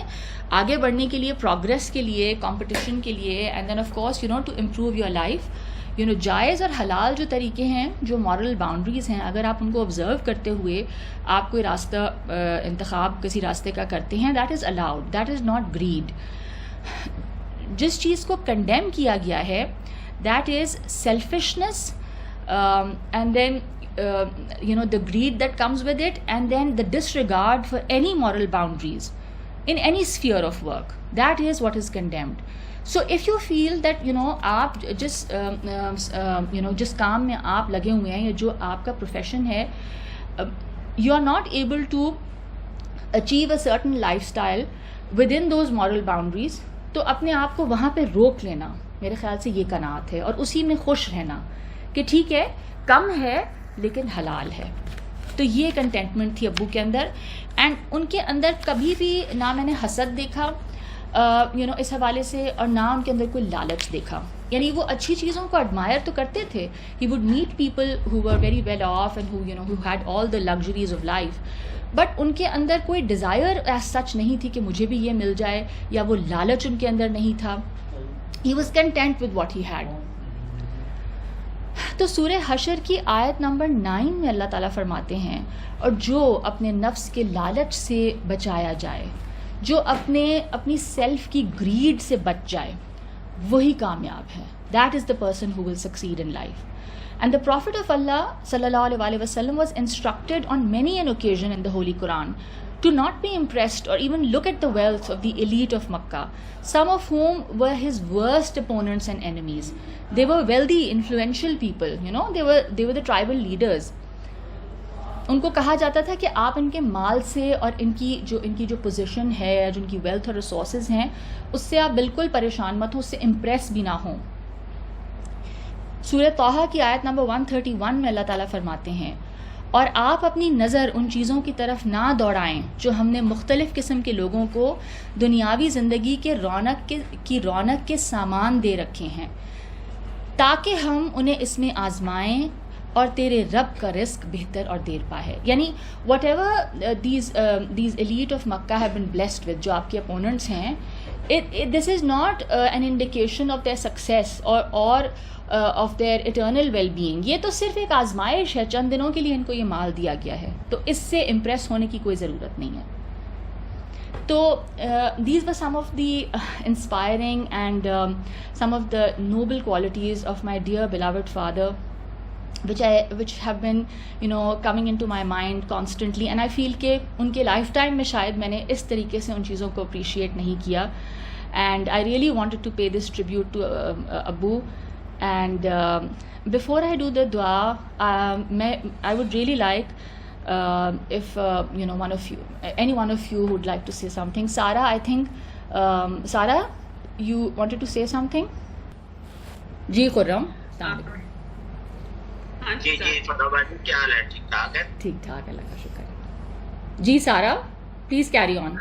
آگے بڑھنے کے لیے, پروگریس کے لیے, کمپٹیشن کے لیے, and then of course to improve your life, جائز اور حلال جو طریقے ہیں, جو مورل باؤنڈریز ہیں, اگر آپ ان کو آبزرو کرتے ہوئے آپ کوئی راستہ انتخاب کسی راستے کا کرتے ہیں, that is allowed, that is not greed. جس چیز کو کنڈیم کیا گیا ہے that is selfishness, and then the greed that comes with it, and then the disregard for any moral boundaries in any sphere of work. That is what is condemned. So if you feel that آپ جس کام میں آپ لگے ہوئے ہیں یا جو آپ کا پروفیشن ہے, you are not able to achieve a certain lifestyle within those moral boundaries, تو اپنے آپ کو وہاں پہ روک لینا میرے خیال سے یہ قناعت ہے, اور اسی میں خوش رہنا کہ ٹھیک ہے کم ہے لیکن حلال ہے. تو یہ کنٹینٹمنٹ تھی ابو کے اندر. اینڈ ان کے اندر کبھی بھی نہ میں نے حسد دیکھا, اس حوالے سے, اور نہ ان کے اندر کوئی لالچ دیکھا. یعنی وہ اچھی چیزوں کو ایڈمائر تو کرتے تھے. He would meet people who were very well off and who had all the luxuries of life, but ان کے اندر کوئی ڈیزائر ایز سچ نہیں تھی کہ مجھے بھی یہ مل جائے, یا وہ لالچ ان کے اندر نہیں تھا. He was content with what he had. تو سورہ حشر کی آیت نمبر 9 میں اللہ تعالیٰ فرماتے ہیں, اور جو اپنے نفس کے لالچ سے بچایا جائے, جو اپنی سیلف کی گریڈ سے بچ جائے, وہی کامیاب ہے. That is the person who will succeed in life. And the Prophet of Allah sallallahu alaihi wasallam was instructed on many an occasion in the Holy Quran to not be impressed or even look at the wealth of the elite of Makkah, some of whom were his worst opponents and enemies. They were wealthy, influential people, they were the tribal leaders. ان کو کہا جاتا تھا کہ آپ ان کے مال سے اور ان کی جو پوزیشن ہے, جو ان کی ویلتھ اور ریسورسز ہیں, اس سے آپ بالکل پریشان مت ہوں, اس سے امپریس بھی نہ ہوں. سورہ طٰہٰ کی آیت نمبر 131 میں اللہ تعالیٰ فرماتے ہیں, اور آپ اپنی نظر ان چیزوں کی طرف نہ دوڑائیں جو ہم نے مختلف قسم کے لوگوں کو دنیاوی زندگی کے رونق کے سامان دے رکھے ہیں, تاکہ ہم انہیں اس میں آزمائیں, اور تیرے رب کا رزق بہتر اور دیر پا ہے. یعنی whatever these elite of Mecca have been blessed with, جو آپ کے اپوننٹس ہیں, this is not an indication of their success اور of their eternal well being. یہ تو صرف ایک آزمائش ہے, چند دنوں کے لیے ان کو یہ مال دیا گیا ہے, تو اس سے امپریس ہونے کی کوئی ضرورت نہیں ہے. تو these were some of the inspiring and some of the Nobel qualities of my dear beloved father, which have been coming into my mind constantly, and I feel کہ ان کے لائف ٹائم میں شاید میں نے اس طریقے سے ان چیزوں کو اپریشیٹ نہیں کیا, and I really wanted to pay this tribute to Abu. And before I do the dua, I would really like if any one of you would like to say something. Sarah, I think Sarah, you wanted to say something? جی خرم, جی فتح جی کیا حال ہے؟ ٹھیک ٹھاک ہے؟ ٹھیک ٹھاک, اللہ کا شکر ہے. جی سارا, پلیز کیری آن.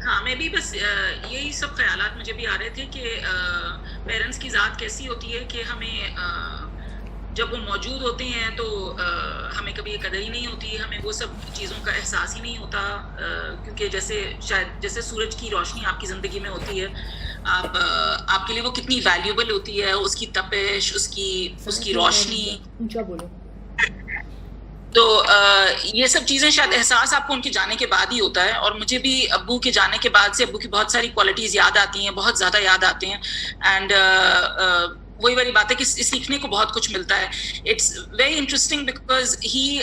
ہاں, میں بھی بس یہی سب خیالات مجھے بھی آ رہے تھے کہ پیرنٹس کی ذات کیسی ہوتی ہے کہ ہمیں جب وہ موجود ہوتے ہیں تو ہمیں کبھی قدر ہی نہیں ہوتی, ہمیں وہ سب چیزوں کا احساس ہی نہیں ہوتا, کیونکہ جیسے سورج کی روشنی آپ کی زندگی میں ہوتی ہے, آپ کے لیے وہ کتنی ویلیوبل ہوتی ہے, اس کی تپش, اس کی روشنی. تو یہ سب چیزیں شاید احساس آپ کو ان کے جانے کے بعد ہی ہوتا ہے. اور مجھے بھی ابو کے جانے کے بعد سے ابو کی بہت ساری کوالٹیز یاد آتی ہیں, بہت زیادہ یاد آتے ہیں. اینڈ وہی والی بات ہے کہ سیکھنے کو بہت کچھ ملتا ہے. It's very interesting because he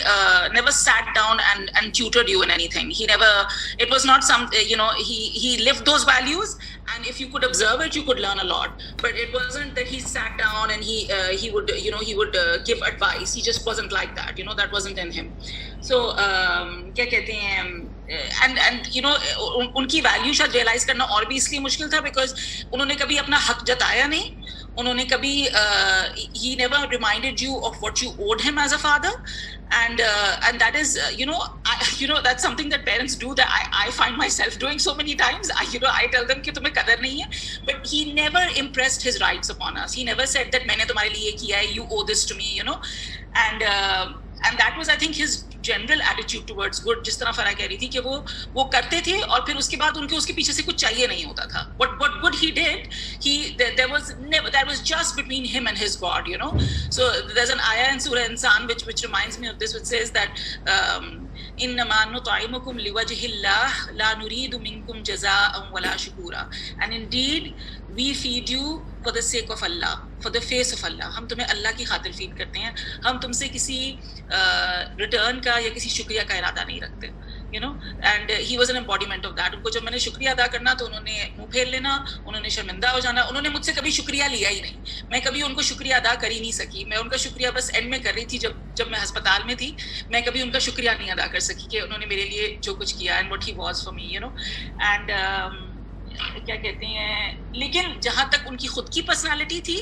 never sat down and tutored you in anything. He never, it was not some, he lived those values, and if you could observe it you could learn a lot, but it wasn't that he sat down and he would give advice. He just wasn't like that, that wasn't in him. So کیا کہتے ہیں, and ان کی value شاید realise کرنا اور بھی اس لیے مشکل تھا بیکاز انہوں نے کبھی اپنا حق جتایا نہیں, انہوں نے کبھی he never reminded you of what you owed him as a father. And that is that's something that parents do that I find myself doing so many times. I tell them کہ تمہیں قدر نہیں ہے, but he never impressed his rights upon us. He never said that میں نے تمہارے لیے یہ کیا ہے, you owe this to me, and that was I think his general attitude towards good. جس طرح فرح کہہ رہی تھی کہ وہ کرتے تھے اور پھر اس کے بعد ان کے اس کے پیچھے سے کچھ چاہیے نہیں ہوتا تھا. What good he did, that was just between him and his God, So there's an ayah in Surah Insan which reminds me of this, which says that إِنَّمَا نُطْعِمُكُمْ لِوَجْهِ اللَّهِ لَا نُرِيدُ مِنْكُمْ جَزَاءً وَلَا شُكُورًا. And indeed we feed you for the sake of Allah, for the face of Allah. ہم تمہیں اللہ کی خاطر feed کرتے ہیں, ہم تم سے کسی ریٹرن کا یا کسی شکریہ کا ارادہ نہیں رکھتے. And he was an embodiment of that. ان کو جب میں نے شکریہ ادا کرنا تو انہوں نے منہ پھیر لینا, انہوں نے شرمندہ ہو جانا. انہوں نے مجھ سے کبھی شکریہ لیا ہی نہیں, میں کبھی ان کو شکریہ ادا کر ہی نہیں سکی. میں ان کا شکریہ بس اینڈ میں کر رہی تھی جب میں ہسپتال میں تھی. میں کبھی ان کا شکریہ نہیں ادا کر سکی کہ انہوں نے میرے لیے جو کچھ کیا, and what he was for me, and کیا کہتے ہیں. لیکن جہاں تک ان کی خود کی پرسنالٹی تھی,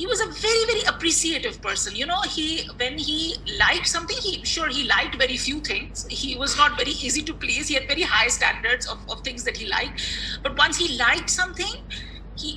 He was a very very appreciative person, you know. When he liked something, he liked very few things. He was not very easy to please. He had very high standards of things that he liked, but once he liked something,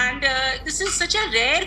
And this is such a rare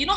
you know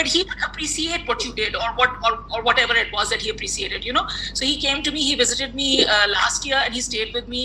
But he would appreciate what you did, or whatever it was that he appreciated, you know. So he came to me, he visited me last year and he stayed with me,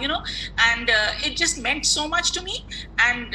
you know. And it just meant so much to me. And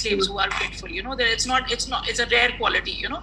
slaves who are grateful, you know. It's a rare quality, you know.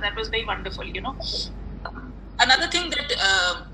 that was very wonderful, you know. Another thing that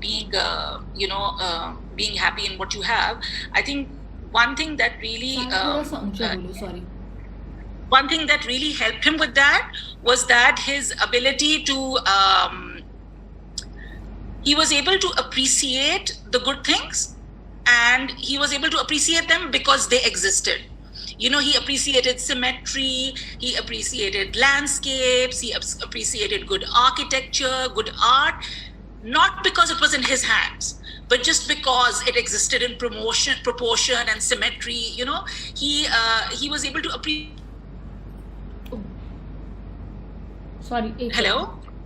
being you know being happy in what you have, I think one thing that really one thing that really helped him with that was that his ability to he was able to appreciate the good things, and he was able to appreciate them because they existed. You know, he appreciated symmetry, he appreciated landscapes, he appreciated good architecture, good art, not because it was in his hands, but just because it existed in proportion and symmetry, you know. He was able to appreciate. Sorry. Hello?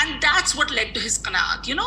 And that's what led to his qanaat, you know.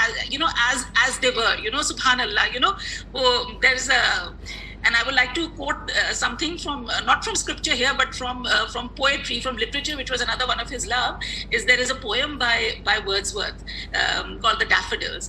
as you know as they were, you know. Subhanallah, you know. There's a, and I would like to quote something from not from scripture here, but from poetry, from literature, which was another one of his love. There is a poem by Wordsworth called The Daffodils,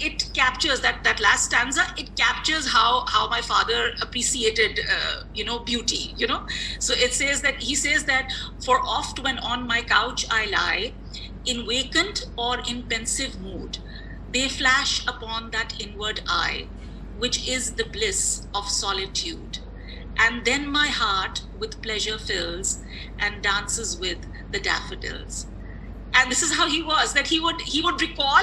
it captures that last stanza. It captures how my father appreciated you know beauty, you know. So he says that for oft when on my couch I lie, in vacant or in pensive mood, they flash upon that inward eye, which is the bliss of solitude. And then my heart with pleasure fills and dances with the daffodils. And this is how he was, that he would recall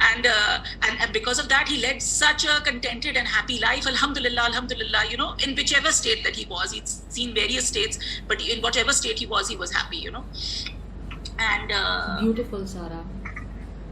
And because of that, he led such a contented and happy life. Alhamdulillah, you know, in whichever state that he was. He'd seen various states, but in whatever state he was happy, you know. And beautiful, Sara.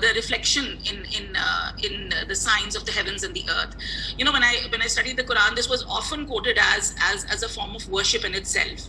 the reflection in the signs of the heavens and the earth. You know, when I studied the Quran, this was often quoted as a form of worship in itself.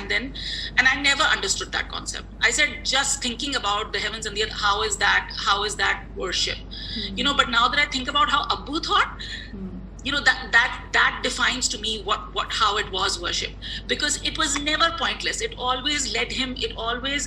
and I never understood that concept. I said, just thinking about the heavens and the earth, how is that worship? You know, but now that I think about how Abbu thought, you know, that defines to me how it was worship, because it was never pointless. It always led him. It always,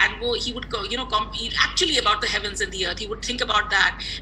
and he would go, you know, actually about the heavens and the earth. He would think about that,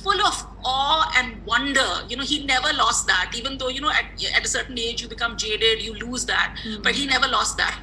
full of awe and wonder. You know, he never lost that, even though, you know, at a certain age you become jaded, you lose that, but he never lost that,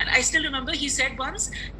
And I still remember he said once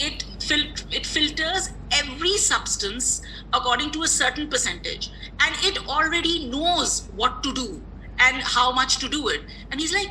it filters every substance according to a certain percentage, and it already knows what to do and how much to do it. And he's like,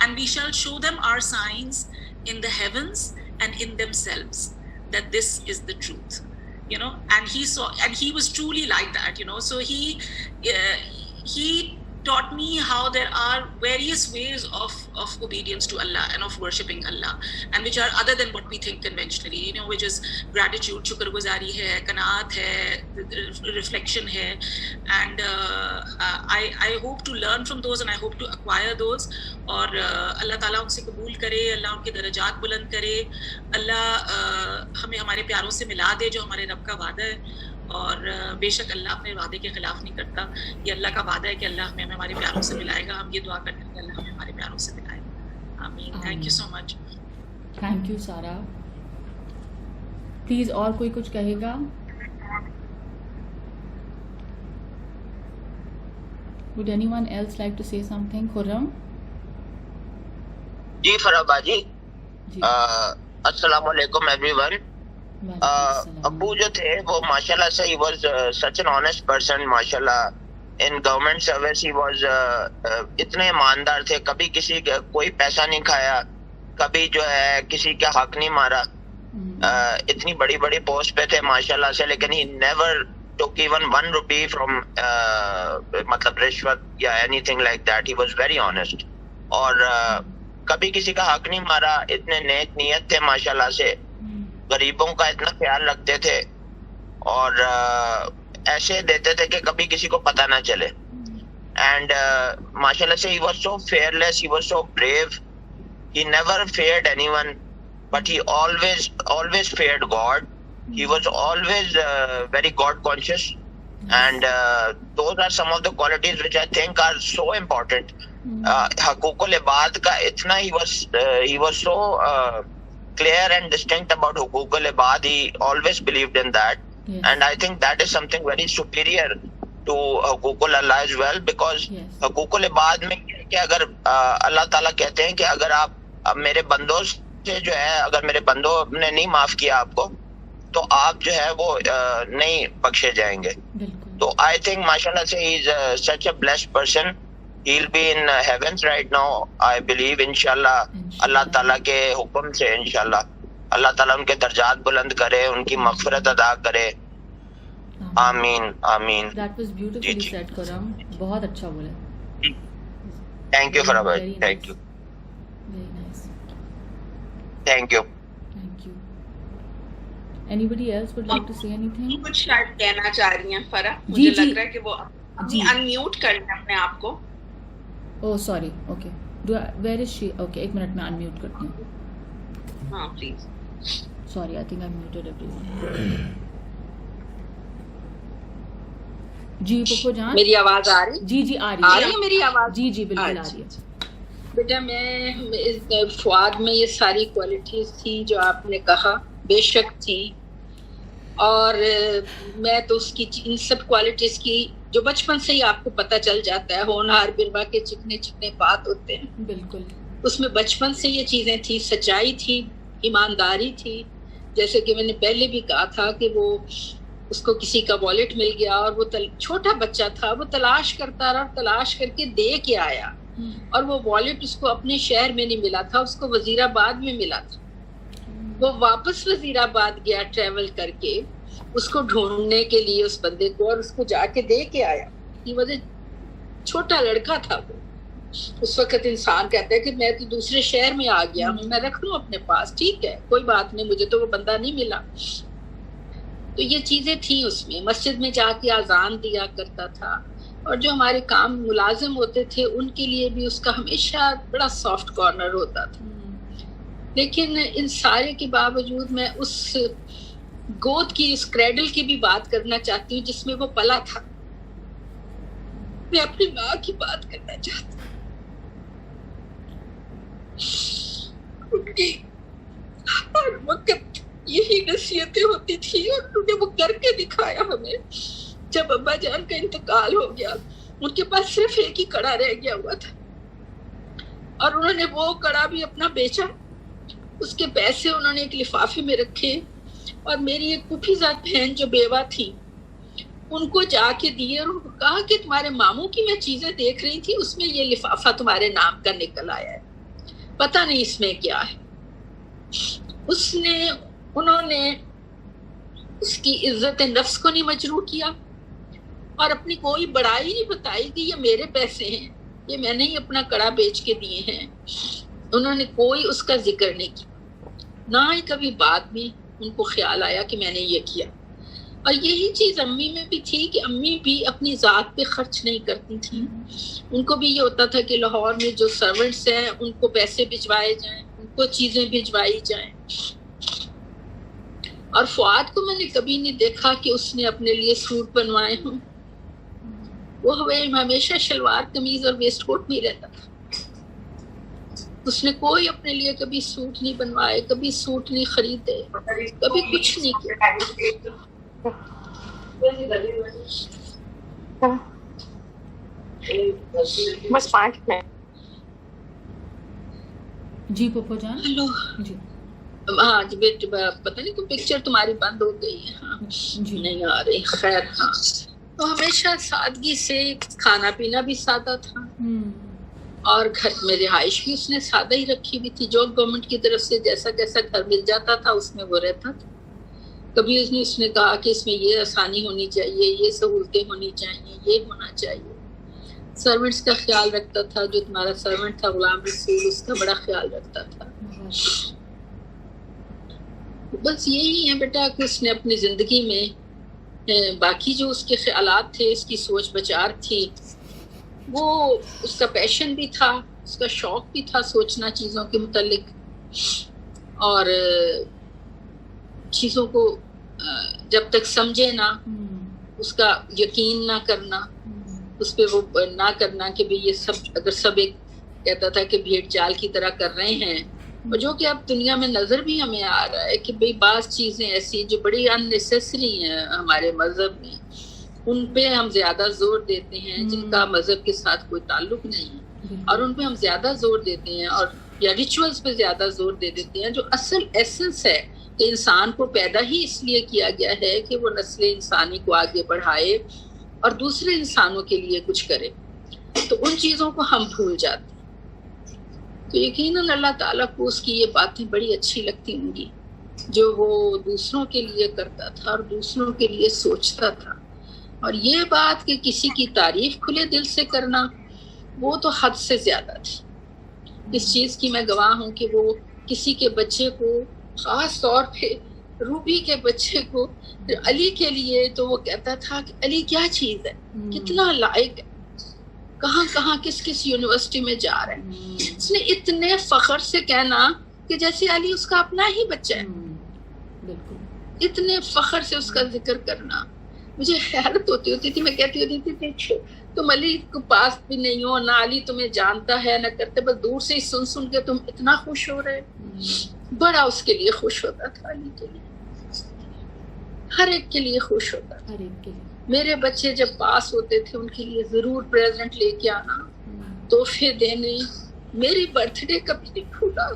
and we shall show them our signs in the heavens and in themselves, that this is the truth. you know, and he was truly like that, you know. So he taught me how there are various ways of obedience to Allah and of worshipping Allah, and which are other than what we think conventionally, you know, which is gratitude, shukrguzari hai, qanaat hai, reflection hai, and I hope to learn from those, and I hope to acquire those. اور اللہ تعالیٰ ان سے قبول کرے, اللہ ان کے درجات بلند کرے, اللہ ہمیں ہمارے پیاروں سے ملا دے جو ہمارے رب کا وعدہ ہے. اور بے شک اللہ اپنے وعدے کے خلاف نہیں کرتا. یہ اللہ کا وعدہ ہے کہ اللہ ہمیں ہمارے پیاروں سے ملائے گا. ہم یہ دعا کرتے ہیں کہ اللہ ہمیں ہمارے پیاروں سے ملائے گا. آمین. Thank you so much. Thank you سارا. پلیز اور کوئی کچھ کہے گا؟ Would anyone else like to say something? Khurram? جی فرح باجی, السلام علیکم ایوری ون. ابو جو تھے وہ ماشاء اللہ سے, ہی was such N honest person. ماشاء اللہ ان گورنمنٹ سروس ہی واز اتنے ایماندار تھے, کبھی کسی کا کوئی پیسہ نہیں کھایا, کبھی جو ہے کسی کا حق نہیں مارا. اتنی بڑی بڑی پوسٹ پہ تھے ماشاء اللہ سے, لیکن he never took even 1 rupee from مطلب رشوت یا anything like that. He was very honest. اور کبھی کسی کا حق نہیں مارا. اتنے نیک نیت تھے ماشاء اللہ سے, غریبوں کا اتنا خیال رکھتے تھے, اور ایسے دیتے تھے کہ کبھی کسی کو پتہ نہ چلے. اینڈ ماشاء اللہ سے he was so fearless, he was so brave. He never feared anyone, but he always feared God. He was always very God conscious, and those are some of the qualities which I think are so important. Huququl Ibad ka itna he was so clear and distinct about Huququl Ibad. He always believed in that. Yes. And I think that is something very superior to Huququl Allah as well, because Huququl Ibad mein کہ اگر اللہ تعالیٰ کہتے ہیں کہ اگر آپ میرے بندوں سے جو ہے, اگر میرے بندوں نے نہیں معاف کیا آپ کو, تو آپ جو ہے وہ نہیں بخشے جائیں گے. تو آئی تھنک ماشاء اللہ سے he is such a blessed person. He will be in heavens right now, I believe انشاءاللہ. اللہ تعالیٰ کے حکم سے انشاءاللہ اللہ تعالیٰ ان کے درجات بلند کرے, ان کی مغفرت ادا کرے. آمین آمین. That was beautifully said, Khurram. بہت اچھا بولا. تھینک یو فرح بھائی, thank you. Very nice. Thank you. Anybody else would like to say anything? کچھ شاید کہنا چاہ رہی ہیں فرح, مجھے لگ رہا ہے کہ وہ انمیوٹ کر لیں اپنے آپ کو. Oh sorry, okay. Where is she? Okay, ایک منٹ میں انمیوٹ کرتی ہوں. ہاں please. Sorry, I think I muted everyone. جی پپو جان, میری آواز آ رہی؟ جی جی آ رہی ہے میری آواز. جی جی بالکل آ رہی ہے. بیٹا میں فؤاد میں یہ ساری کوالٹیز تھی جو آپ نے کہا, بے شک تھی, اور میں تو اس کی ان سب کوالٹیز کی جو بچپن سے ہی آپ کو پتہ چل جاتا ہے, ہونہار بروا کے چکنے چکنے بات ہوتے ہیں, بالکل اس میں بچپن سے یہ چیزیں تھی. سچائی تھی, ایمانداری تھی. جیسے کہ میں نے پہلے بھی کہا تھا کہ وہ اس کو کسی کا والیٹ مل گیا, اور وہ چھوٹا بچہ تھا, وہ تلاش کرتا رہا, اور تلاش کر کے دے کے آیا, اور وہ والیٹ اس کو اپنے شہر میں نہیں ملا تھا, اس کو وزیر آباد میں ملا تھا. وہ واپس وزیر آباد گیا ٹریول کر کے اس کو ڈھونڈنے کے لیے اس بندے کو, اور اس کو جا کے دے کے آیا. یہ وجہ چھوٹا لڑکا تھا وہ. اس وقت انسان کہتا ہے کہ میں تو دوسرے شہر میں آ گیا ہوں, میں رکھ لوں اپنے پاس, ٹھیک ہے کوئی بات نہیں, مجھے تو وہ بندہ نہیں ملا. تو یہ چیزیں تھیں اس میں. مسجد میں جا کے اذان دیا کرتا تھا, اور جو ہمارے کام ملازم ہوتے تھے ان کے لیے بھی اس کا ہمیشہ بڑا سافٹ کارنر ہوتا تھا. لیکن ان سارے کے باوجود میں اس گود کی, اس کریڈل کی بھی بات کرنا چاہتی ہوں جس میں وہ پلا تھا. میں اپنی ماں کی بات کرنا چاہتی ہوں. ان کی ہر وقت یہی نصیحتیں ہوتی تھی, اور انہوں نے وہ کر کے دکھایا ہمیں. جب ابا جان کا انتقال ہو گیا, ان کے پاس صرف ایک ہی کڑا رہ گیا ہوا تھا, اور انہوں نے وہ کڑا بھی اپنا بیچا. اس کے پیسے انہوں نے ایک لفافے میں رکھے, اور میری ایک پھوپھیزاد بہن جو بیوہ تھی ان کو جا کے دیے, اور ان کو کہا کہ تمہارے ماموں کی میں چیزیں دیکھ رہی تھی, اس میں یہ لفافہ تمہارے نام کا نکل آیا ہے, پتہ نہیں اس میں کیا ہے. انہوں نے اس کی عزت نفس کو نہیں مجروح کیا، اور اپنی کوئی بڑائی نہیں بتائی کہ یہ میرے پیسے ہیں، یہ میں نے ہی اپنا کڑا بیچ کے دیے ہیں. انہوں نے کوئی اس کا ذکر نہیں کیا، نہ ہی کبھی بعد میں ان کو خیال آیا کہ میں نے یہ کیا. اور یہی چیز امی میں بھی تھی کہ امی بھی اپنی ذات پہ خرچ نہیں کرتی تھیں. ان کو بھی یہ ہوتا تھا کہ لاہور میں جو سرونٹس ہیں ان کو پیسے بھجوائے جائیں، ان کو چیزیں بھجوائی جائیں. اور فؤاد کو میں نے کبھی نہیں دیکھا کہ اس نے اپنے لیے سوٹ بنوائے ہوں. وہ ہمیشہ شلوار قمیض اور ویسٹ کوٹ میں رہتا تھا. اس نے کوئی اپنے لیے کبھی سوٹ نہیں بنوائے، کبھی سوٹ نہیں خریدے، کبھی کچھ نہیں کیا. بس 5 منٹ. جی پپو جان. ہلو. جی ہاں جی بیٹے، پتہ نہیں تو پکچر تمہاری بند ہو گئی ہے. ہاں جی نہیں آ رہی. خیر ہاں، تو ہمیشہ سادگی سے کھانا پینا بھی سادہ تھا، اور گھر میں رہائش بھی اس نے سادہ ہی رکھی ہوئی تھی. جو گورنمنٹ کی طرف سے جیسا جیسا گھر مل جاتا تھا اس میں وہ رہتا تھا. کبھی اس نے کہا کہ اس میں یہ آسانی ہونی چاہیے، یہ سہولتیں ہونی چاہیے، یہ ہونا چاہیے. سرونٹس کا خیال رکھتا تھا. جو تمہارا سرونٹ تھا غلام رسول، اس کا بڑا خیال رکھتا تھا. بس یہی ہے بیٹا کہ اس نے اپنی زندگی میں باقی جو اس کے خیالات تھے، اس کی سوچ بچار تھی، وہ اس کا پیشن بھی تھا، اس کا شوق بھی تھا سوچنا چیزوں کے متعلق، اور چیزوں کو جب تک سمجھے نہ، اس کا یقین نہ کرنا، اس پہ وہ نہ کرنا کہ بھی یہ سب اگر سب ایک کہتا تھا کہ بھیڑ چال کی طرح کر رہے ہیں، اور جو کہ اب دنیا میں نظر بھی ہمیں آ رہا ہے کہ بھئی بعض چیزیں ایسی جو بڑی ان نیسیسری ہیں ہمارے مذہب میں، ان پہ ہم زیادہ زور دیتے ہیں جن کا مذہب کے ساتھ کوئی تعلق نہیں ہے، اور ان پہ ہم زیادہ زور دیتے ہیں، اور یا ریچولز پہ زیادہ زور دے دیتے ہیں جو اصل ایسنس ہے کہ انسان کو پیدا ہی اس لیے کیا گیا ہے کہ وہ نسل انسانی کو آگے بڑھائے اور دوسرے انسانوں کے لیے کچھ کرے. تو ان چیزوں کو ہم بھول جاتے ہیں. تو یقیناً اللہ تعالیٰ کو اس کی یہ باتیں بڑی اچھی لگتی ہوں گی جو وہ دوسروں کے لیے کرتا تھا اور دوسروں کے لیے سوچتا تھا. اور یہ بات کہ کسی کی تعریف کھلے دل سے کرنا، وہ تو حد سے زیادہ تھی. اس چیز کی میں گواہ ہوں کہ وہ کسی کے بچے کو، خاص طور پہ روبی کے بچے کو، علی کے لیے تو وہ کہتا تھا کہ علی کیا چیز ہے، کتنا لائق ہے، کہاں کہاں کس کس یونیورسٹی میں جا رہے ہیں. اس نے اتنے فخر سے کہنا کہ جیسے علی اس کا اپنا ہی بچہ ہے، اتنے فخر سے اس کا ذکر کرنا. مجھے حیرت ہوتی تھی، میں کہتی ہوتی تھی تم علی کو پاس بھی نہیں ہو، نہ علی تمہیں جانتا ہے نہ کرتے، بس دور سے ہی سن سن کے تم اتنا خوش ہو رہے. بڑا اس کے لیے خوش ہوتا تھا، علی کے لیے، ہر ایک کے لیے خوش ہوتا تھا. میرے بچے جب پاس ہوتے تھے ان کے لیے ضرور پریزنٹ لے کے آنا، تحفے دینے. میری برتھ ڈے کبھی نہیں بھولا.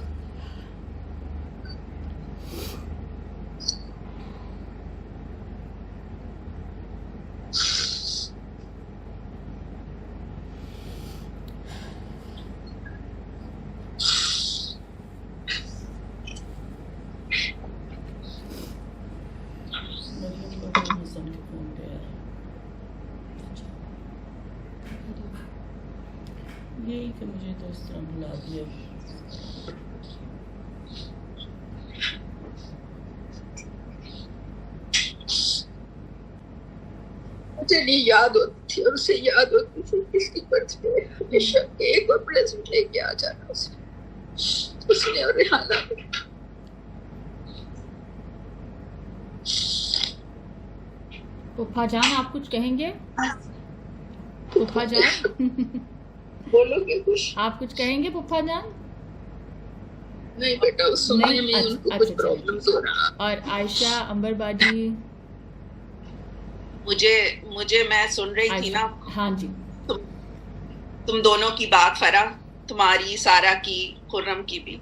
یہی کہ مجھے تو اس طرح بلا دیا. مجھے نہیں یاد ہوتی تھی، اور اسے یاد ہوتی تھی کس کی برتھ ڈے ہمیشہ ایک اور پریزنٹ لے کے آ جانا اس نے اور ریحانہ نے. پپا جان آپ کچھ کہیں گے؟ پپا جان بولو گے کچھ؟ آپ کچھ کہیں گے پپا جان؟ نہیں بیٹا، اس سونے میں ان کو کچھ پرابلمز ہو رہا. اور عائشہ امبر باجی؟ مجھے میں سن رہی تھی نا. ہاں جی. تم دونوں کی بات، فرح تمہاری، سارا کی، خرم کی بھی،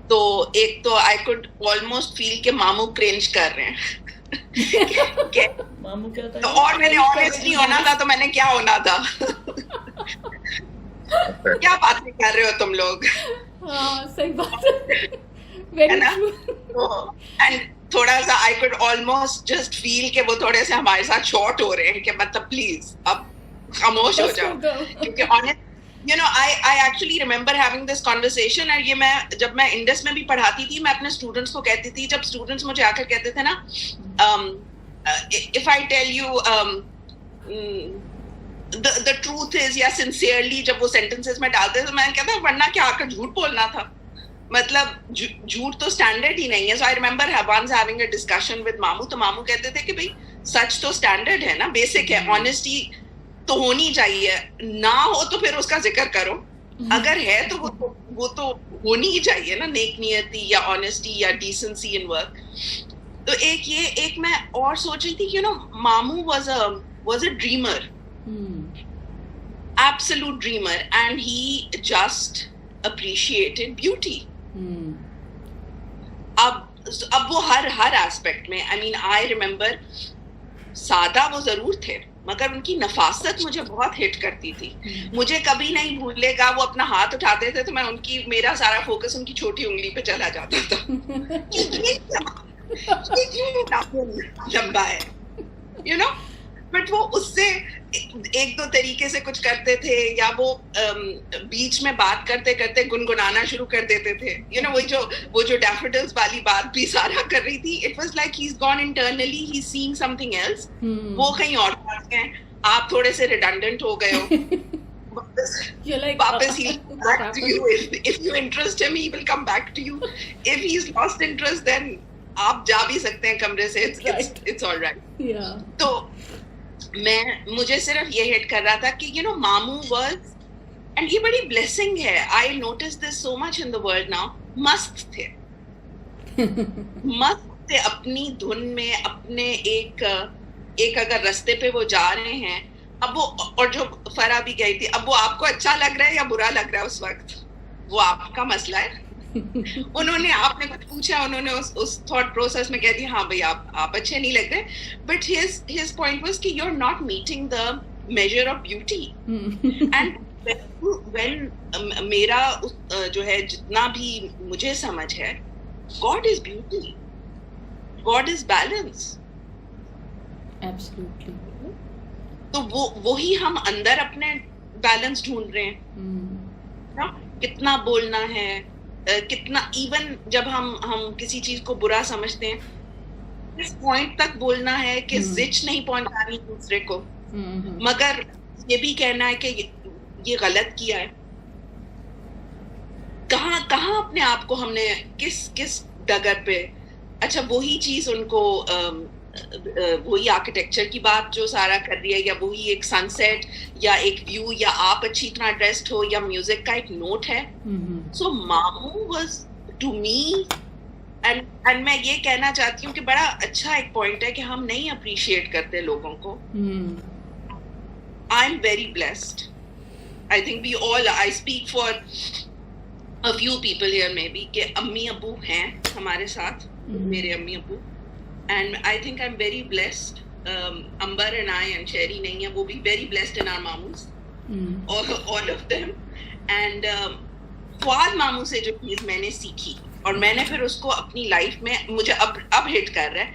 تو ایک تو آئی کوڈ آلموسٹ فیل کہ ماموں کرنج کر رہے ہیں. اور میں نے آنیسٹ نہیں ہونا تھا تو میں نے کیا ہونا تھا؟ کیا باتیں کر رہے ہو تم لوگ؟ ہاں صحیح بات ہے نا. تھوڑا سا I could almost just feel کہ وہ تھوڑے سے ہمارے ساتھ شارٹ ہو رہے ہیں کہ مطلب پلیز اب خاموش ہو جاؤ. کیونکہ honest you know I actually remember having this conversation, اور یہ میں جب میں انڈس میں بھی پڑھاتی تھی میں اپنے اسٹوڈنٹس کو کہتی تھی, جب اسٹوڈنٹس مجھے آ کر کہتے تھے نا if I tell you the truth is یا sincerely, جب وہ sentences میں ڈالتے تو میں کہتا ورنہ کیا آ کر جھوٹ بولنا تھا, مطلب جھوٹ تو اسٹینڈرڈ ہی نہیں ہے. So I remember once having a discussion with مامو, تو مامو کہتے تھے کہ بھائی سچ تو اسٹینڈرڈ ہے نا, بیسک ہے, آنےسٹی تو ہونی چاہیے, نہ ہو تو پھر اس کا ذکر کرو, اگر ہے تو وہ تو ہونی ہی چاہیے نا, نیک نیتی یا آنےسٹی یا ڈیسنسی ان ورک. تو ایک میں اور سوچ رہی تھی کہ مامو was a dreamer, absolute dreamer, and he just appreciated beauty. اب وہ ہر ایسپیکٹ میں, I mean I remember سادہ وہ ضرور تھے مگر ان کی نفاست مجھے بہت ہٹ کرتی تھی. مجھے کبھی نہیں بھولے گا, وہ اپنا ہاتھ اٹھاتے تھے تو میں میرا سارا فوکس ان کی چھوٹی انگلی پہ چلا جاتا تھا. لمبا ہے بٹ وہ اس سے ایک دو طریقے سے کچھ کرتے تھے, یا وہ بیچ میں بات کرتے کرتے گنگنانا شروع کر دیتے تھے. وہ جو ڈیفوڈلز والی بات بھی سارا کر رہی تھی, it was like he is gone internally, he is seeing something else. وہ کہیں اور پھنس گئے, آپ تھوڑے سے ریڈنڈنٹ ہو گئے ہو, واپس if you interest him he will come back to you, if he's lost interest then آپ جا بھی سکتے ہیں کمرے سے, it's all right. تو مجھے صرف یہ ہٹ کر رہا تھا کہ مامو واز, اینڈ یہ بڑی بلیسنگ ہے, I notice this so much in the world now, مست تھے اپنی دھن میں, اپنے ایک اگر رستے پہ وہ جا رہے ہیں. اب وہ, اور جو فرا بھی گئی تھی, اب وہ آپ کو اچھا لگ رہا ہے یا برا لگ رہا ہے اس وقت, وہ آپ کا مسئلہ ہے. انہوں نے, آپ نے کچھ پوچھا, انہوں نے اس تھاٹ پروسیس میں کہہ دیا ہاں بھائی آپ اچھے نہیں لگ رہے, بٹ his point was کہ you're not meeting the measure of beauty. And when میرا جو ہے جتنا بھی مجھے سمجھ ہے, God is beauty, God is balance. Absolutely. تو وہی ہم اندر اپنے بیلنس ڈھونڈ رہے ہیں. کتنا بولنا ہے, کتنا, ایون جب ہم کسی چیز کو برا سمجھتے ہیں, اس پوائنٹ تک بولنا ہے کہ زچ نہیں پہنچانی دوسرے کو, مگر یہ بھی کہنا ہے کہ یہ غلط کیا ہے. کہاں اپنے آپ کو ہم نے کس ڈگر پہ, اچھا وہی چیز ان کو وہی آرکیٹیکچر کی بات جو سارا کر رہی ہے, یا وہی ایک سن سیٹ یا ایک ویو, یا آپ اچھی طرح ڈریسڈ ہو, یا میوزک کا ایک نوٹ ہے. سو مامو واز ٹو می, اینڈ میں یہ کہنا چاہتی ہوں کہ بڑا اچھا ایک پوائنٹ ہے کہ ہم نہیں اپریشیٹ کرتے لوگوں کو. I am very blessed. I think we all, I speak for a few people here maybe کہ امی ابو ہیں ہمارے ساتھ, میرے امی ابو, and I think I'm very blessed. Amber and I and Sherry نہیں ہیں, وہ بھی very blessed in our mamus, all of them. And Fawad مامو سے جو چیز میں نے سیکھی اور میں نے پھر اس کو اپنی لائف میں, مجھے اب ہٹ کر رہا ہے,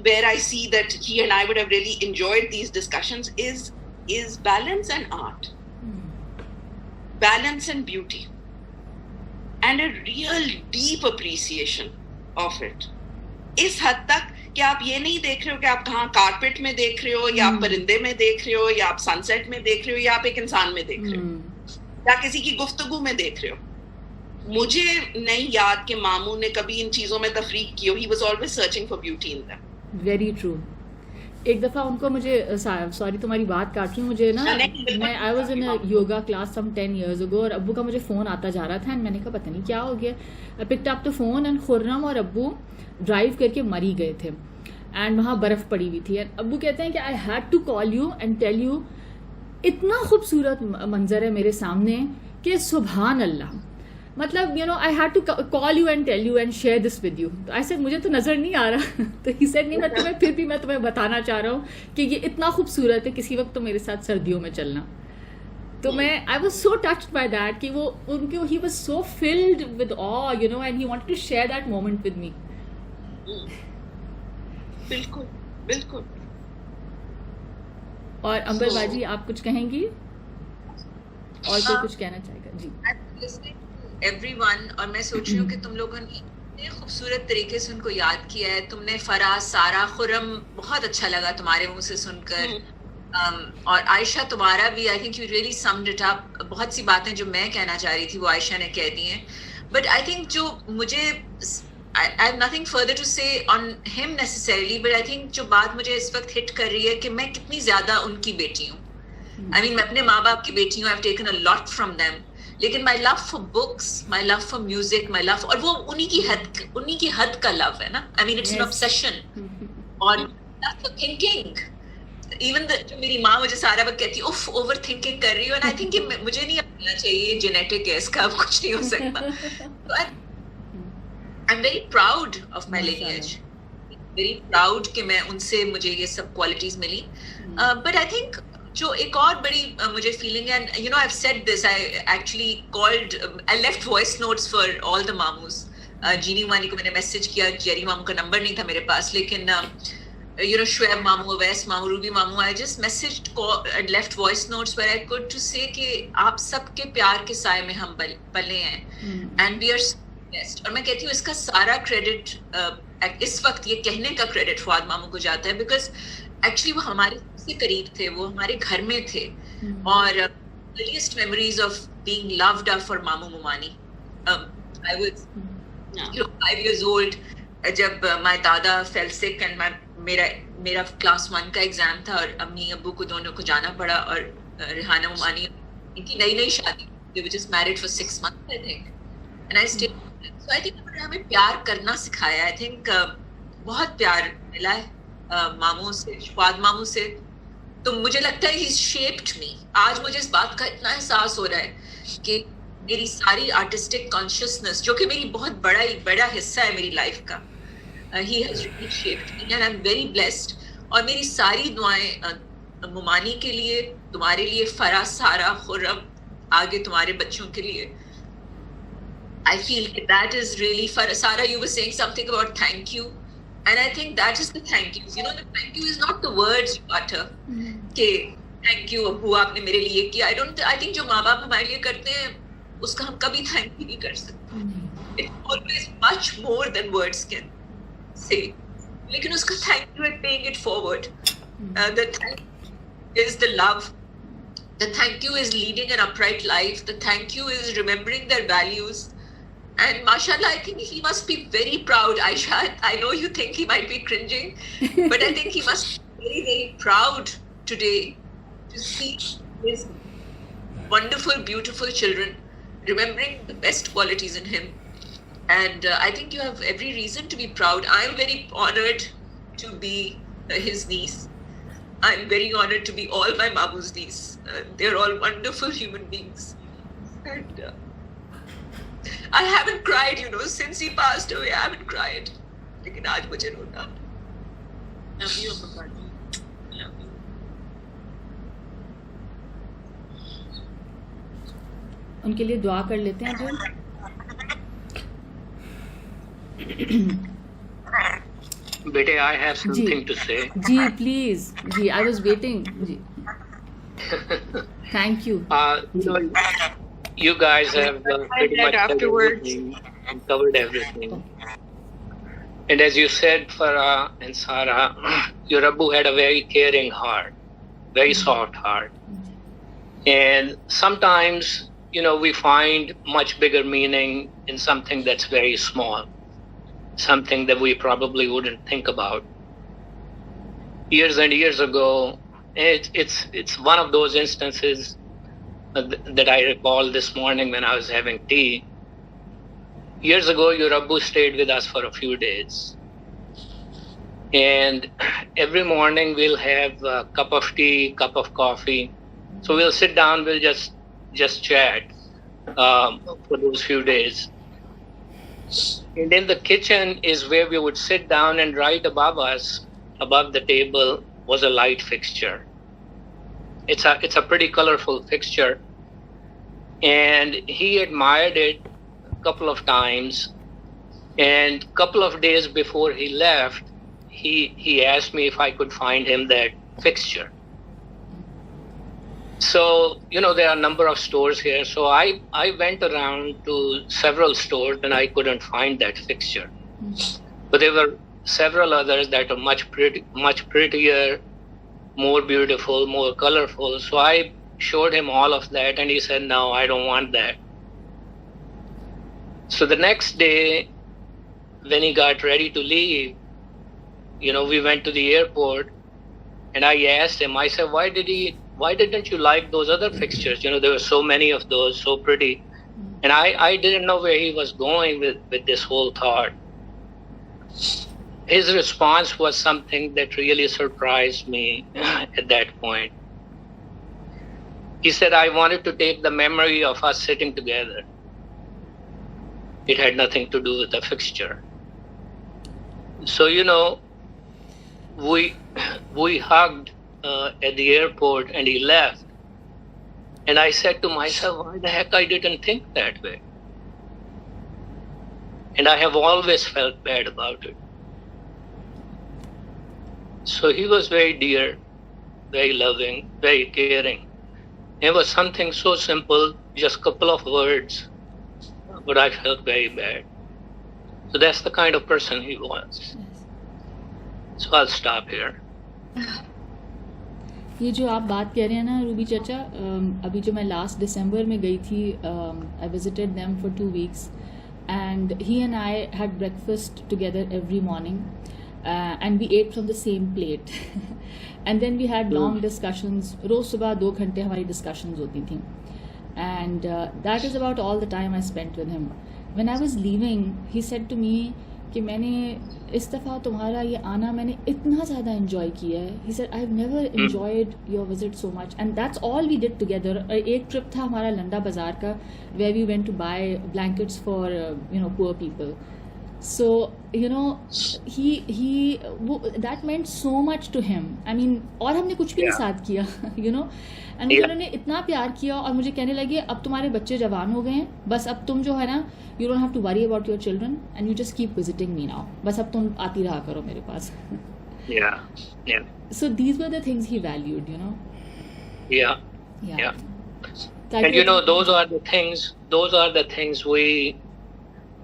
where I see that he and I would have really enjoyed these discussions is balance and art, balance and beauty, and a real deep appreciation of it. اس حد تک کہ آپ یہ نہیں دیکھ رہے ہو کہ آپ کہاں کارپیٹ میں دیکھ رہے ہو, یا آپ پرندے میں دیکھ رہے ہو, یا آپ سن سیٹ میں دیکھ رہے ہو, یا آپ ایک انسان میں دیکھ رہے ہو, یا کسی کی گفتگو میں دیکھ رہے ہو. مجھے نہیں یاد کہ مامو نے کبھی ان چیزوں میں تفریق کی ہو. He was always searching for beauty in them. Very true. ایک دفعہ ان کو مجھے, سوری تمہاری بات کاٹ رہی ہوں, مجھے نا, میں I was in yoga class some 10 years ago, اور ابو کا مجھے فون آتا جا رہا تھا, اینڈ میں نے کہا پتہ نہیں کیا ہو گیا. I picked up the phone and خرم اور ابو ڈرائیو کر کے مری گئے تھے, اینڈ وہاں برف پڑی ہوئی تھی. اینڈ ابو کہتے ہیں کہ I had to call you and tell you, اتنا خوبصورت منظر ہے میرے سامنے کہ سبحان اللہ, مطلب I had to call you and tell you and share this with you. تو I said مجھے تو نظر نہیں آ رہا. تو he said نہیں, میں پھر بھی میں تمہیں بتانا چاہ رہا ہوں کہ یہ اتنا خوبصورت ہے, کسی وقت تو میرے ساتھ سردیوں میں چلنا. تو میں I was so touched by that کہ وہ ان کے, he was so filled with awe, and he wanted to share that moment with me. بالکل بالکل. اور امبر باجی آپ کچھ کہیں گی اور کوئی کچھ کہنا چاہے گا؟ جی ایوری ون. اور میں سوچ رہی ہوں کہ تم لوگوں نے اتنے خوبصورت طریقے سے ان کو یاد کیا ہے. تم نے فراز، سارا، خرم بہت اچھا لگا تمہارے منہ سے سن کر. اور عائشہ تمہارا بھی I think you really summed it up. بہت سی باتیں جو میں کہنا چاہ رہی تھی وہ عائشہ نے کہہ دی ہیں. بٹ آئی تھنک جو مجھے I have nothing further to say on him necessarily, but I think جو بات مجھے اس وقت ہٹ کر رہی ہے کہ میں کتنی زیادہ ان کی بیٹی ہوں. I mean میں اپنے ماں باپ کی بیٹی ہوں. I've taken a lot from them. لیکن my love for books, my love for music, my love اور وہ انہی کی حد کا love ہے نا. I mean it's an obsession. اور love for thinking. Even جو میری ماں مجھے سارا وقت کہتی ہے اوف اوور تھنکنگ کر رہی ہوں. And I think مجھے نہیں ہونا چاہیے, جینیٹک ہے اس کا, اب کچھ نہیں ہو سکتا. I'm very proud of my lineage. Very proud کہ میں ان سے مجھے یہ سب qualities ملی. But I think جو ایک اور بڑی مجھے feeling ہے, and you know I've said this, I actually called, I left voice notes for all the mamus. جینی مانی کو میں نے میسج کیا, جیری مامو کا نمبر نہیں تھا میرے پاس, لیکن you know شعیب مامو, اویس مامو, روبی مامو, I just messaged and left voice notes where I could to say کہ آپ سب کے پیار کے سائے میں ہم پلے ہیں. And we are اور میں کہتی ہوں اس کا سارا کریڈٹ اس وقت یہ کہنے کا کریڈٹ فؤاد ماموں کو جاتا ہے, بیکاز ایکچولی وہ ہمارے سے قریب تھے, وہ ہمارے گھر میں تھے. اور earliest memories of being loved are for مامو ممانی. I was 5 years old جب my دادا fell sick and میرا کلاس 1 کا ایگزام تھا اور امی ابو کو دونوں کو جانا پڑا. اور ریحانہ ممانی ان کی نئی شادی, they were just married for 6 months I think. And I still, so I think انہوں نے ہمیں پیار کرنا سکھایا. I think بہت پیار ملا ہے ماموں سے, فؤاد ماموں سے. تو مجھے لگتا ہے he's shaped me. آج مجھے اس بات کا اتنا احساس ہو رہا ہے کہ میری ساری آرٹسٹک کانشیسنس, جو کہ میری بہت بڑا حصہ ہے میری لائف کا, he has really shaped me and I'm very blessed. اور میری ساری دعائیں ممانی کے لیے, تمہارے لیے, فرا, سارا, خرم, آگے تمہارے بچوں کے لیے. I feel that is really, Sarah, you were saying something about thank you, and I think that is the thank you. You know, the thank you is not the words you utter. کہ thank you ابو آپ نے میرے لیے کیا. I think جو ماں باپ ہمارے لیے کرتے ہیں اس کا ہم کبھی thank you نہیں کر سکتے. It's always much more than words can say. لیکن اس کا thank you is paying it forward. The thank you is the love. The thank you is leading an upright life. The thank you is remembering their values. And mashallah, I think he must be very proud. Aisha, I know you think he might be cringing, but I think he must be very, very proud today to see his wonderful, beautiful children remembering the best qualities in him. And I think you have every reason to be proud. I am very honored to be his niece. I am very honored to be all my mamu's niece. They're all wonderful human beings. And I haven't cried, you know, since he passed away. I haven't cried. لیکن آج مجھے رونا. Love you, Papa. Love you. ان کے لیے دعا کر لیتے ہیں پھر. بیٹے I have something to say. جی پلیز, جی I was waiting. جی thank you. You guys have pretty much everything and covered everything. And as you said, Farah and Sarah, your Rabbu had a very caring heart, very soft heart. And sometimes, you know, we find much bigger meaning in something that's very small, something that we probably wouldn't think about. Years and years ago, it's one of those instances that I recall this morning when I was having tea. Years ago, your Rabbu stayed with us for a few days. And every morning we'll have a cup of tea, cup of coffee. So we'll sit down, we'll just chat for those few days. And in the kitchen is where we would sit down, and right above us, above the table, was a light fixture. It's a pretty colorful fixture. And he admired it a couple of times. And a couple of days before he left, he asked me if I could find him that fixture. So, there are a number of stores here. So I went around to several stores and I couldn't find that fixture. But there were several others that are much prettier, more beautiful, more colorful. So I showed him all of that and he said, no, I don't want that. So the next day, when he got ready to leave, we went to the airport and I asked him, I said, why didn't you like those other fixtures? There were so many of those, so pretty. And I didn't know where he was going with this whole thought. His response was something that really surprised me at that point. He said, I wanted to take the memory of us sitting together. It had nothing to do with the fixture. So, we hugged at the airport and he left. And I said to myself, why the heck I didn't think that way? And I have always felt bad about it. So he was very dear, very loving, very caring. It was something so simple, just a couple of words, but I felt very bad. So that's the kind of person he was. So I'll stop here. یہ جو آپ بات کہہ رہے ہیں نا روبی چچا, ابھی جو میں لاسٹ دسمبر میں گئی تھی, I visited them for 2 weeks and he and I had breakfast together every morning and we ate from the same plate and then we had long discussions. روز صبح 2 گھنٹے ہماری discussions ہوتی تھیں and that is about all the time I spent with him. When I was leaving, he said to me کہ میں نے اس دفعہ تمہارا یہ آنا میں نے اتنا زیادہ انجوائے کیا ہے. He said I've never enjoyed your visit so much and that's all we did together. ایک ٹرپ تھا ہمارا لنڈا بازار کا where we went to buy blankets for poor people. So he that meant so much to him. I mean, اور ہم نے کچھ بھی نہیں ساتھ کیا and مجھے انہوں نے اتنا پیار کیا اور مجھے کہنے لگے اب تمہارے بچے جوان ہو گئے ہیں, بس اب تم جو ہے نا you don't have to worry about your children and you just keep visiting me now. بس اب تم آتی رہا کرو میرے پاس. So these were the things he valued, Yeah. And those are the things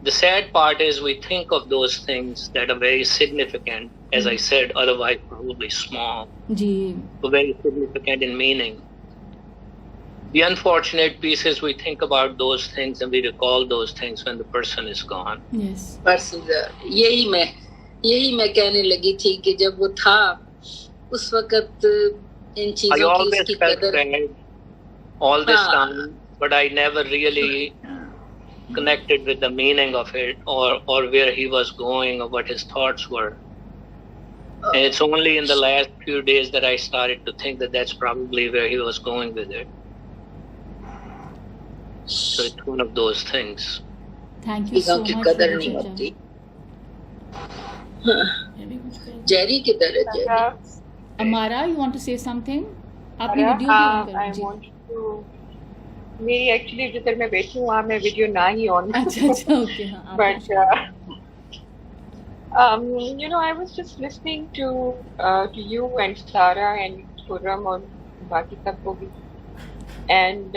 the sad part is we think of those things that are very significant, as I said, otherwise probably small, but very significant in meaning. The unfortunate piece is we think about those things and we recall those things when the person is gone. Yes. بس یہی میں کہنے لگی تھی کہ جب وہ تھا اس وقت ان چیزوں کی اس کی قدر all this time, but I never really connected with the meaning of it or where he was going or what his thoughts were. And it's only in the last few days that I started to think that that's probably where he was going with it. So it's one of those things. Thank you so much. قدر نہیں ہوتی. جیری کدھر ہے جیری؟ Amara, you want to say something? آپ نے video بھی آن کر. میری ایکچولی جدھر میں بیٹھی ہوں وہاں میں ویڈیو نہ ہی آن. اچھا okay. But I was just listening to you and Sarah and Khurram اور باقی سب کو بھی. And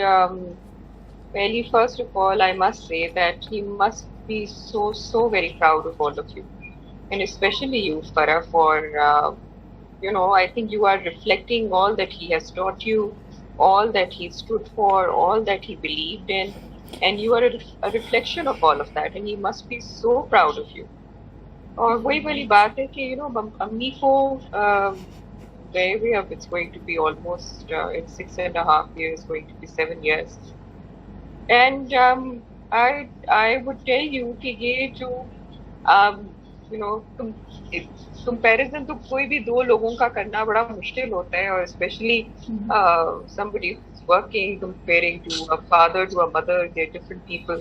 really, first of all, I must say that he must be so very proud of all of you, and especially you, Farah, for I think you are reflecting all that he has taught you, all that he stood for, all that he believed in, and you are a reflection of all of that, and he must be so proud of you. اور وہی والی بات ہے کہ امی کو گئے ہوئے اب it's going to be almost in 6.5 years, going to be 7 years. And I would tell you کہ یہ جو comparison تو کوئی بھی دو لوگوں کا کرنا بڑا مشکل ہوتا ہے, اور especially somebody who's working, comparing to a father to a mother, they're different people.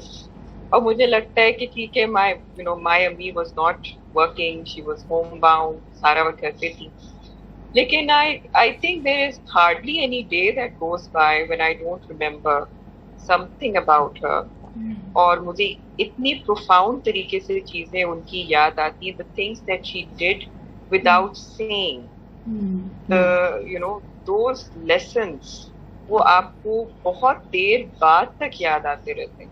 اور مجھے لگتا ہے کہ ٹھیک ہے my امی was not working, she was homebound, سارا وقت گھر پہ تھی, لیکن I think there is hardly any day that goes by when I don't remember something about her اور مجھے اتنی پروفاؤنڈ طریقے سے چیزیں ان کی یاد آتی ہیں, the things that she did without saying, those lessons وہ آپ کو بہت دیر بعد تک یاد آتے رہتے ہیں,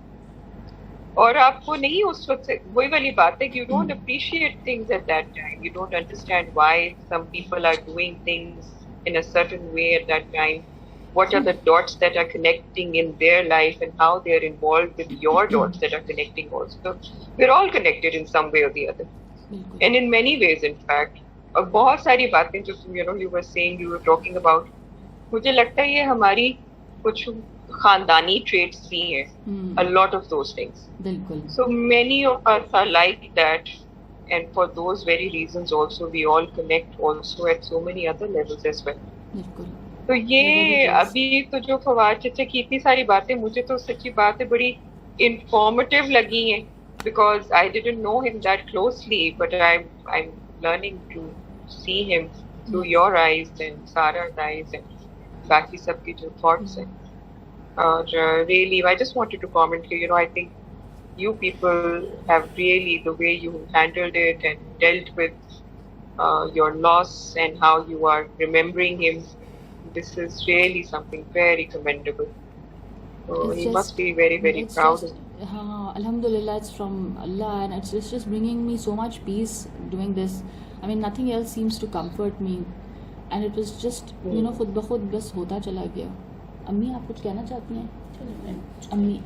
اور آپ کو نہیں اس وقت سے, وہی والی بات ہے کہ you don't appreciate things at that time, you don't understand why some people are doing things in a certain way at that time, what are the dots that are connecting in their life and how they are involved with your dots that are connecting also. We're all connected in some way or the other, and in many ways in fact. اور بہت ساری باتیں جو you were saying, you were talking about, مجھے لگتا ہے یہ ہماری کچھ خاندانی ٹریٹس بھی ہیں, a lot of those things. بالکل. So many of us are like that, and for those very reasons also we all connect also at so many other levels as well. بالکل. تو یہ ابھی تو جو فواد چچا کی اتنی ساری باتیں مجھے تو سچی بات ہے بڑی انفارمیٹیو لگی ہیں, because I didn't know him that closely, but I'm learning to see him through your eyes and Sarah's eyes and باقی سب کی جو تھاٹس ہیں. اور really I just wanted to comment here, I think you people have really, the way you handled it and dealt with your loss and how you are remembering him, this is really something very commendable. So he must be very, very proud. Alhamdulillah, it's from Allah, and it's just bringing me so much peace doing this. I mean, nothing else seems to comfort me, and it was just خود بخود بس ہوتا چلا گیا. امی آپ کچھ کہنا چاہتی ہیں؟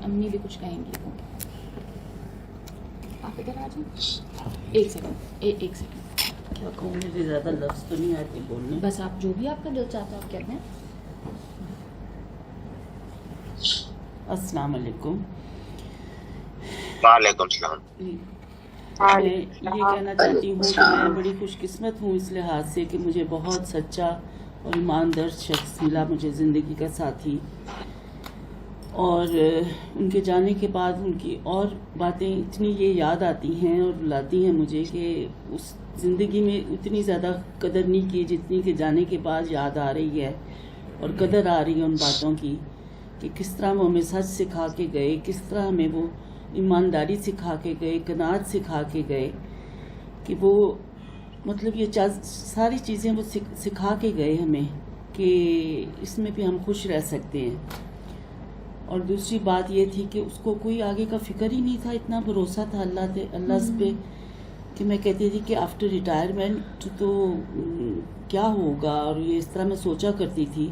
امی بھی کچھ کہیں گی. آپ ادھر آ جائیں. ایک سیکنڈ. کیا کہوں, مجھے زیادہ لفظ تو نہیں آتے بولنے, بس آپ جو بھی آپ کا دل چاہتا ہے آپ کہتے ہیں. السلام علیکم. وعلیکم السلام. میں یہ کہنا چاہتی ہوں کہ میں بڑی خوش قسمت ہوں اس لحاظ سے کہ مجھے بہت سچا اور ایماندار شخص ملا, مجھے زندگی کا ساتھی, اور ان کے جانے کے بعد ان کی اور باتیں اتنی یہ یاد آتی ہیں اور بلاتی ہیں مجھے کہ اس زندگی میں اتنی زیادہ قدر نہیں کی جتنی کہ جانے کے بعد یاد آ رہی ہے اور قدر آ رہی ہے ان باتوں کی, کہ کس طرح وہ ہمیں سچ سکھا کے گئے, کس طرح ہمیں وہ ایمانداری سکھا کے گئے, قناعت سکھا کے گئے, کہ وہ مطلب یہ ساری چیزیں وہ سکھا کے گئے ہمیں کہ اس میں بھی ہم خوش رہ سکتے ہیں. اور دوسری بات یہ تھی کہ اس کو کوئی آگے کا فکر ہی نہیں تھا, اتنا بھروسہ تھا اللہ پہ کہ میں کہتی تھی کہ آفٹر ریٹائرمنٹ تو کیا ہوگا, اور یہ اس طرح میں سوچا کرتی تھی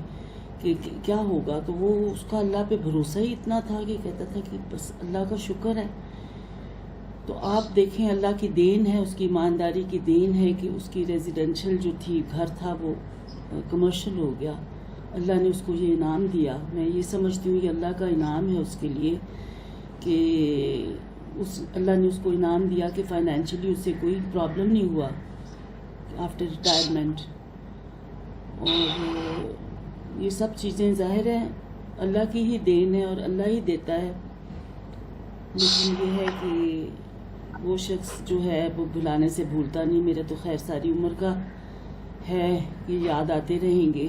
کہ کیا ہوگا, تو وہ اس کا اللہ پہ بھروسہ ہی اتنا تھا کہ کہتا تھا کہ بس اللہ کا شکر ہے. تو آپ دیکھیں اللہ کی دین ہے, اس کی ایمانداری کی دین ہے کہ اس کی ریزیڈینشل جو تھی گھر تھا وہ کمرشل ہو گیا. اللہ نے اس کو یہ انعام دیا. میں یہ سمجھتی ہوں کہ اللہ کا انعام ہے اس کے لیے کہ اللہ نے اس کو انعام دیا کہ فائنینشلی اس سے کوئی پرابلم نہیں ہوا آفٹر ریٹائرمنٹ. اور یہ سب چیزیں ظاہر ہیں اللہ کی ہی دین ہے اور اللہ ہی دیتا ہے, لیکن یہ ہے کہ وہ شخص جو ہے وہ بھلانے سے بھولتا نہیں. میرا تو خیر ساری عمر کا ہے کہ یاد آتے رہیں گے,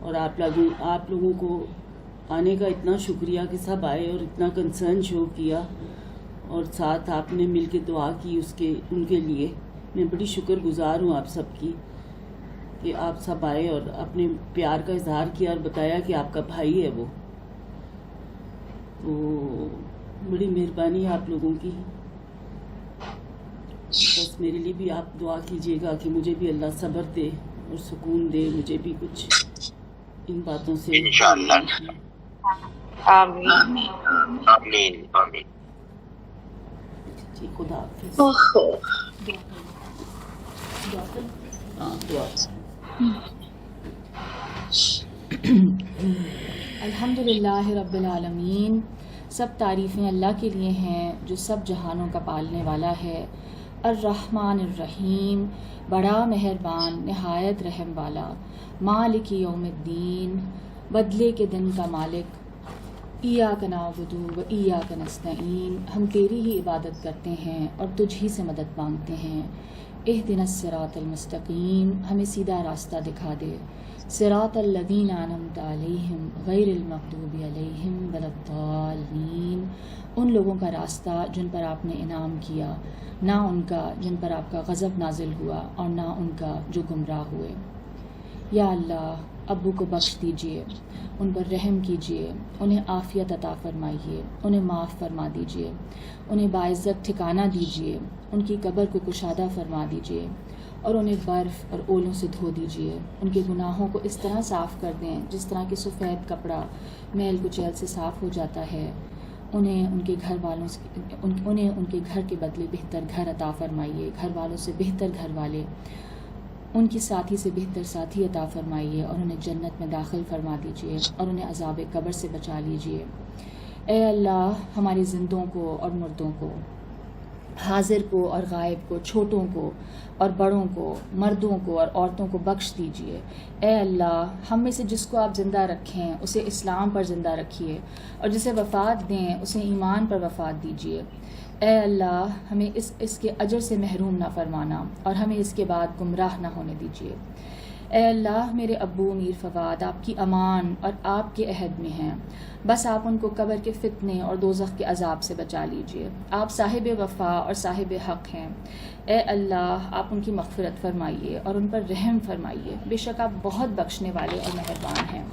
اور آپ لوگوں کو آنے کا اتنا شکریہ کہ سب آئے اور اتنا کنسرن شو کیا اور ساتھ آپ نے مل کے دعا کی ان کے لیے. میں بڑی شکر گزار ہوں آپ سب کی کہ آپ سب آئے اور اپنے پیار کا اظہار کیا اور بتایا کہ آپ کا بھائی ہے وہ. تو بڑی مہربانی ہے آپ لوگوں کی. بس میرے لیے بھی آپ دعا کیجیے گا کہ مجھے بھی اللہ صبر دے اور سکون دے, مجھے بھی کچھ ان باتوں سے انشاءاللہ. آمین آمین آمین. ٹھیک, خدا حافظ. دعا. الحمدللہ رب العالمین. سب تعریفیں اللہ کے لیے ہیں جو سب جہانوں کا پالنے والا ہے. الرحمن الرحیم, بڑا مہربان نہایت رحم والا. مالک یوم الدین, بدلے کے دن کا مالک. ایاک نعبد و ایاک نستعین, ہم تیری ہی عبادت کرتے ہیں اور تجھ ہی سے مدد مانگتے ہیں. اہدنا الصراط المستقیم، ہمیں سیدھا راستہ دکھا دے، صراط الذین انعمت علیہم غیر المغضوب علیہم ولا الضالین، ان لوگوں کا راستہ جن پر آپ نے انعام کیا، نہ ان کا جن پر آپ کا غضب نازل ہوا اور نہ ان کا جو گمراہ ہوئے۔ یا اللہ ابو کو بخش دیجئے، ان پر رحم کیجئے، انہیں عافیت عطا فرمائیے، انہیں معاف فرما دیجئے، انہیں باعزت ٹھکانہ دیجئے، ان کی قبر کو کشادہ فرما دیجئے اور انہیں برف اور اولوں سے دھو دیجئے، ان کے گناہوں کو اس طرح صاف کر دیں جس طرح کہ سفید کپڑا میل کچیل سے صاف ہو جاتا ہے۔ انہیں ان کے گھر والوں سے انہیں ان کے گھر کے بدلے بہتر گھر عطا فرمائیے، گھر والوں سے بہتر گھر والے، ان کی ساتھی سے بہتر ساتھی عطا فرمائیے اور انہیں جنت میں داخل فرما دیجئے اور انہیں عذاب قبر سے بچا لیجئے۔ اے اللہ ہمارے زندوں کو اور مردوں کو، حاضر کو اور غائب کو، چھوٹوں کو اور بڑوں کو، مردوں کو اور عورتوں کو بخش دیجئے۔ اے اللہ ہم میں سے جس کو آپ زندہ رکھیں اسے اسلام پر زندہ رکھیے اور جسے وفات دیں اسے ایمان پر وفات دیجئے۔ اے اللہ ہمیں اس کے اجر سے محروم نہ فرمانا اور ہمیں اس کے بعد گمراہ نہ ہونے دیجئے۔ اے اللہ میرے ابو امیر فواد آپ کی امان اور آپ کے عہد میں ہیں، بس آپ ان کو قبر کے فتنے اور دوزخ کے عذاب سے بچا لیجئے۔ آپ صاحب وفا اور صاحب حق ہیں۔ اے اللہ آپ ان کی مغفرت فرمائیے اور ان پر رحم فرمائیے، بے شک آپ بہت بخشنے والے اور مہربان ہیں۔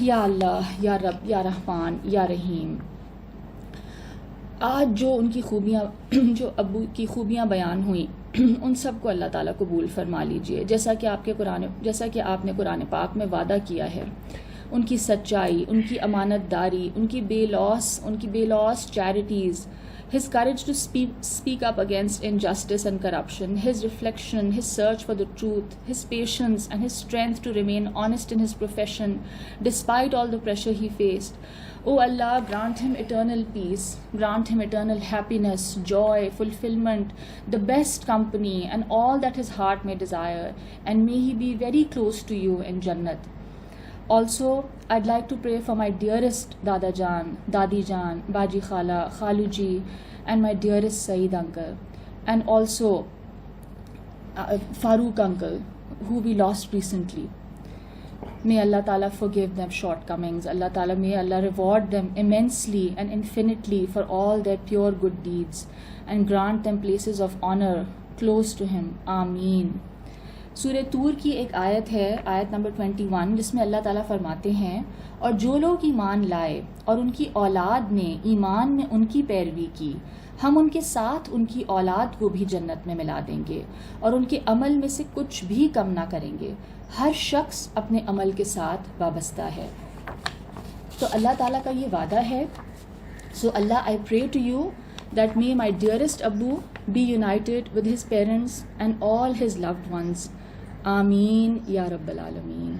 یا اللہ یا رب یا رحمان یا رحیم، آج جو ان کی خوبیاں جو ابو کی خوبیاں بیان ہوئیں ان سب کو اللہ تعالیٰ قبول فرما لیجئے، جیسا کہ آپ نے قرآن پاک میں وعدہ کیا ہے۔ ان کی سچائی، ان کی امانت داری، ان کی بے لوس charities, his courage to speak up against injustice and corruption, his reflection, his search for the truth, his patience and his strength to remain honest in his profession despite all the pressure he faced. O Allah, grant him eternal peace, grant him eternal happiness, joy, fulfillment, the best company and all that his heart may desire, and may he be very close to you in Jannat. Also, I'd like to pray for my dearest Dada Jan, Dadi Jan, Baji Khala, Khalu Ji, and my dearest Saeed uncle, and also Farooq uncle, who we lost recently. May Allah Ta'ala forgive them shortcomings. May Allah reward them immensely and infinitely for all their pure good deeds and grant them places of honor close to Him. Ameen. سورہ طور کی ایک آیت ہے، آیت number 21، جس میں اللہ تعالیٰ فرماتے ہیں، اور جو لوگ ایمان لائے اور ان کی اولاد نے ایمان میں ان کی پیروی کی، ہم ان کے ساتھ ان کی اولاد کو بھی جنت میں ملا دیں گے اور ان کے عمل میں سے کچھ بھی کم نہ کریں گے۔ ہر شخص اپنے عمل کے ساتھ وابستہ ہے۔ تو اللہ تعالیٰ کا یہ وعدہ ہے۔ سو Allah I pray to you that may my dearest Abu be united with his parents and all his loved ones. Ameen Ya Rabbal Alameen.